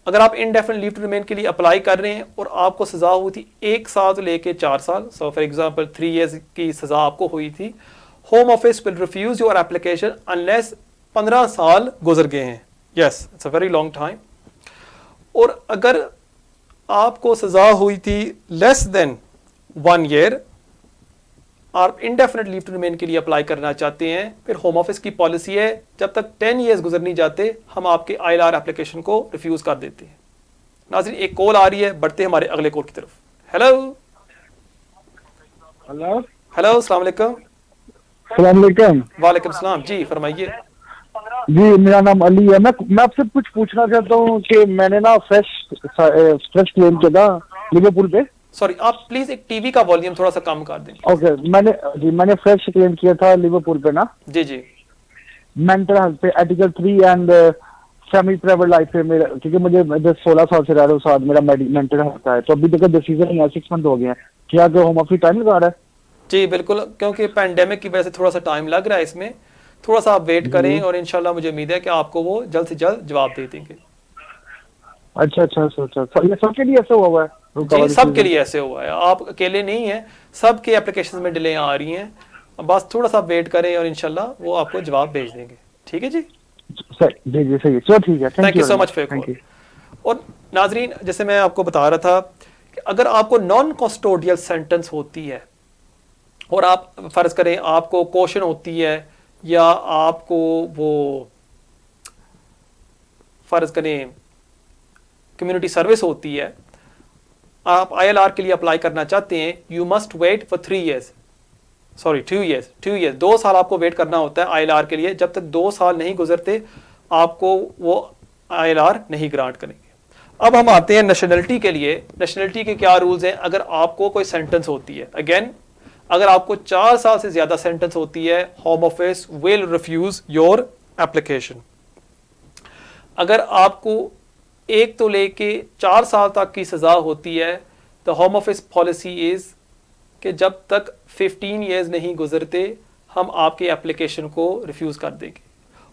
S1: अगर आप इनडेफिनेट लीव टू रिमेन के लिए अप्लाई कर रहे हैं और आपको सज़ा हुई थी 1 साल से लेके 4 साल, सो फॉर एग्जांपल 3 years की सज़ा आपको हुई थी, home office will refuse your application unless 15 साल गुजर गए हैं. Yes, it's a very long time. और अगर आपको सज़ा हुई थी लेस देन 1 year, आप इंडेफिनेट लीव टू रिमेन के लिए अप्लाई करना चाहते हैं, फिर होम ऑफिस की पॉलिसी है जब तक 10 years गुजर नहीं जाते हम आपके ILR एप्लीकेशन को रिफ्यूज़ कर देते हैं. नाज़रीन, एक कॉल आ रही है, बढ़ते हैं हमारे अगले कॉल की तरफ. हेलो
S18: हेलो
S1: हेलो, अस्सलाम वालेकुम. वालेकुम सलाम. जी फरमाइए.
S18: जी, मेरा नाम अली है. मैं आपसे कुछ पूछना चाहता हूँ कि मैंने ना फ्रेश क्लेम किया था लिवरपूल पे.
S1: सॉरी, आप प्लीज एक टीवी का वॉल्यूम थोड़ा सा कम कर दें.
S18: ओके, मैंने फ्रेश क्लेम किया था लिवरपूल पे ना.
S1: जी जी.
S18: मेंटल हेल्थ पे article 3 and family private life पे मेरा, क्योंकि मुझे 16 साल से रह रहा हूँ साथ, मेरा मेंटल हेल्थ है. तो अभी तक डिसीजन नहीं है, 6 month हो गए हैं. क्या होम ऑफिस टाइम लगा रहा है?
S1: जी बिल्कुल, क्योंकि पैंडेमिक की वजह से थोड़ा सा टाइम लग रहा है इसमें. थोड़ा सा आप वेट करें और इंशाल्लाह मुझे उम्मीद है कि आपको वो जल्द से जल्द जवाब दे देंगे.
S18: अच्छा. ये सबके लिए ऐसा हुआ है?
S1: जी, सबके लिए ऐसे हुआ है. आप अकेले नहीं हैं, सबके एप्लीकेशन में डिले आ रही हैं. बस थोड़ा सा वेट करें और इंशाल्लाह वो आपको जवाब भेज देंगे. ठीक है जी.
S18: जी सही है. चलो ठीक है.
S1: Thank you so much for your call. और नाजरीन, जैसे मैं आपको बता रहा था कि अगर आपको नॉन कस्टोडियल सेंटेंस होती है और आप फर्ज करें आपको क्वेश्चन होती है या आपको वो फर्ज करें कम्युनिटी सर्विस होती है, आप ILR के लिए अप्लाई करना चाहते हैं, you must wait for 2 years. 2 साल आपको वेट करना होता है ILR के लिए. जब तक 2 साल नहीं गुजरते आपको वो ILR नहीं ग्रांट करेंगे. अब हम आते हैं नेशनलिटी के लिए. नेशनलिटी के क्या रूल्स हैं अगर आपको कोई सेंटेंस होती है? अगेन, अगर आपको 4 साल से ज्यादा सेंटेंस होती है, home office will refuse your application. अगर आपको 1 तो लेके 4 साल तक की सजा होती है, the home office policy is कि जब तक 15 years नहीं गुजरते हम आपके एप्लीकेशन को रिफ्यूज कर देंगे.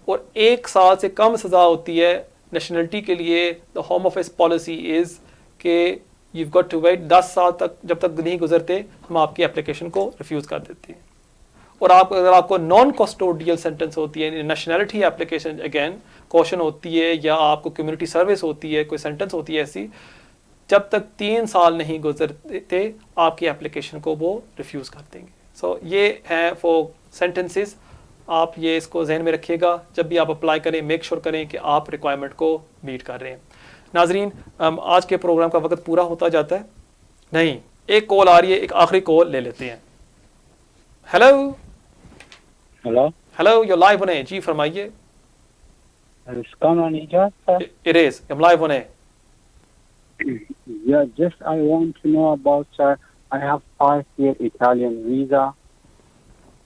S1: और 1 साल से कम सजा होती है नेशनलिटी के लिए, the home office policy is कि यू गॉट टू वेट 10 साल तक, जब तक नहीं गुजरते हम आपकी एप्लीकेशन को रिफ्यूज कर देते हैं. और अगर आपको नॉन कस्टोडियल सेंटेंस होती है, नेशनलिटी एप्लीकेशन अगेन क्वेश्चन होती है या आपको कम्युनिटी सर्विस होती है, कोई सेंटेंस होती है ऐसी, जब तक 3 साल नहीं गुजरते आपकी एप्लीकेशन को वो रिफ्यूज कर देंगे. सो ये है फॉर सेंटेंसेस. आप ये इसको जहन में रखिएगा, जब भी आप अप्लाई करें मेक श्योर करें कि आप रिक्वायरमेंट को मीट कर रहे हैं. नाजरीन, आज के प्रोग्राम का वक्त पूरा होता जाता है. नहीं, एक कॉल आ रही है, एक आखिरी कॉल ले लेते हैं. हेलो हेलो, यू लाइव होने. जी फरमाइए. It is. I'm live on air.
S10: Yeah, just I want to know about, I have 5-year Italian visa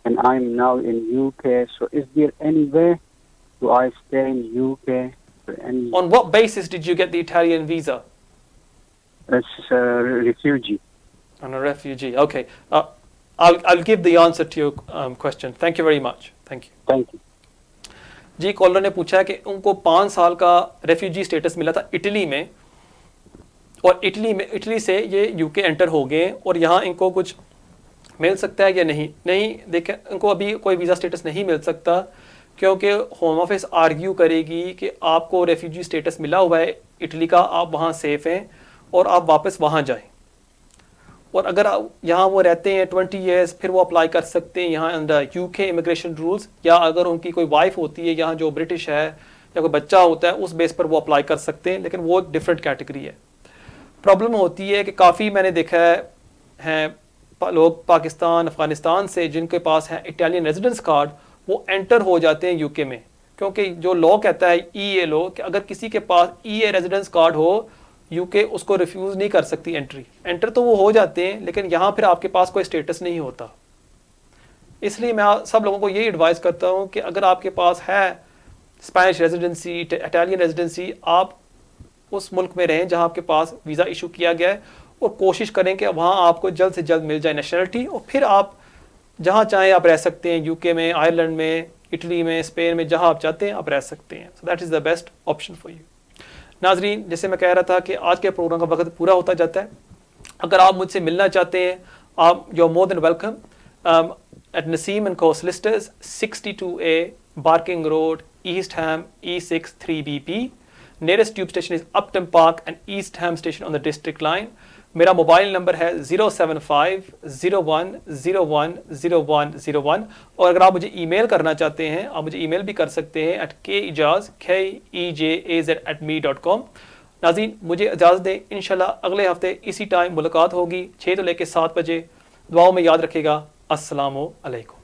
S10: and I'm now in UK. So is there any way do I stay in UK?
S1: On what basis did you get the Italian visa?
S16: refugee.
S1: On a refugee, okay. I'll give the answer to your question. Thank you very much. Thank you.
S16: Thank you.
S1: जी, caller ने पूछा है कि उनको 5 साल का refugee status मिला था इटली में, और इटली से ये यूके एंटर हो गए, और यहाँ इनको कुछ मिल सकता है या नहीं देखें, इनको अभी कोई वीज़ा स्टेटस नहीं मिल सकता, क्योंकि होम ऑफिस आर्ग्यू करेगी कि आपको रेफ्यूजी स्टेटस मिला हुआ है इटली का, आप वहाँ सेफ़ हैं और आप वापस वहाँ जाएं। और अगर यहाँ वो रहते हैं 20 ईयर्स, फिर वो अप्लाई कर सकते हैं यहाँ अंडर यूके इमिग्रेशन रूल्स, या अगर उनकी कोई वाइफ होती है यहाँ जो ब्रिटिश है, या कोई बच्चा होता है, उस बेस पर वो अप्लाई कर सकते हैं, लेकिन वो डिफरेंट कैटेगरी है। प्रॉब्लम होती है कि काफ़ी मैंने देखा है लोग पाकिस्तान, अफ़गानिस्तान से जिनके पास है इटालियन रेजिडेंस कार्ड, वो एंटर हो जाते हैं यूके में, क्योंकि जो लॉ कहता है EA लॉ कि अगर किसी के पास EA रेजिडेंस कार्ड हो, यूके उसको रिफ्यूज़ नहीं कर सकती एंटर तो वो हो जाते हैं, लेकिन यहाँ फिर आपके पास कोई स्टेटस नहीं होता। इसलिए मैं सब लोगों को यही एडवाइस करता हूँ कि अगर आपके पास है स्पेनिश रेजिडेंसी, इटालियन रेजिडेंसी, आप उस मुल्क में रहें जहाँ आपके पास वीज़ा इशू किया गया है, और कोशिश करें कि वहाँ आपको जल्द से जल्द मिल जाए नेशनलिटी, और फिर आप जहाँ चाहें आप रह सकते हैं, यूके में, आयरलैंड में, इटली में, स्पेन में, जहाँ आप चाहते हैं आप रह सकते हैं। So that is the best option for you. नाजरीन, जैसे मैं कह रहा था कि आज के प्रोग्राम का वक्त पूरा होता जाता है। अगर आप मुझसे मिलना चाहते हैं, आप you are more than welcome at Naseem and Co solicitors, 62A Barking Road, East Ham, E6 3BP. Nearest tube station is Upton Park and East Ham station on the district line. मेरा मोबाइल नंबर है 07501010101, और अगर आप मुझे email करना चाहते हैं, आप मुझे ईमेल भी कर सकते हैं at keijaz@me.com। नाज़रीन, मुझे इजाज़त दें, इंशाल्लाह अगले हफ्ते इसी टाइम मुलाकात होगी 6 से लेकर 7 बजे। दुआओं में याद रखिएगा। अस्सलामु अलैकुम।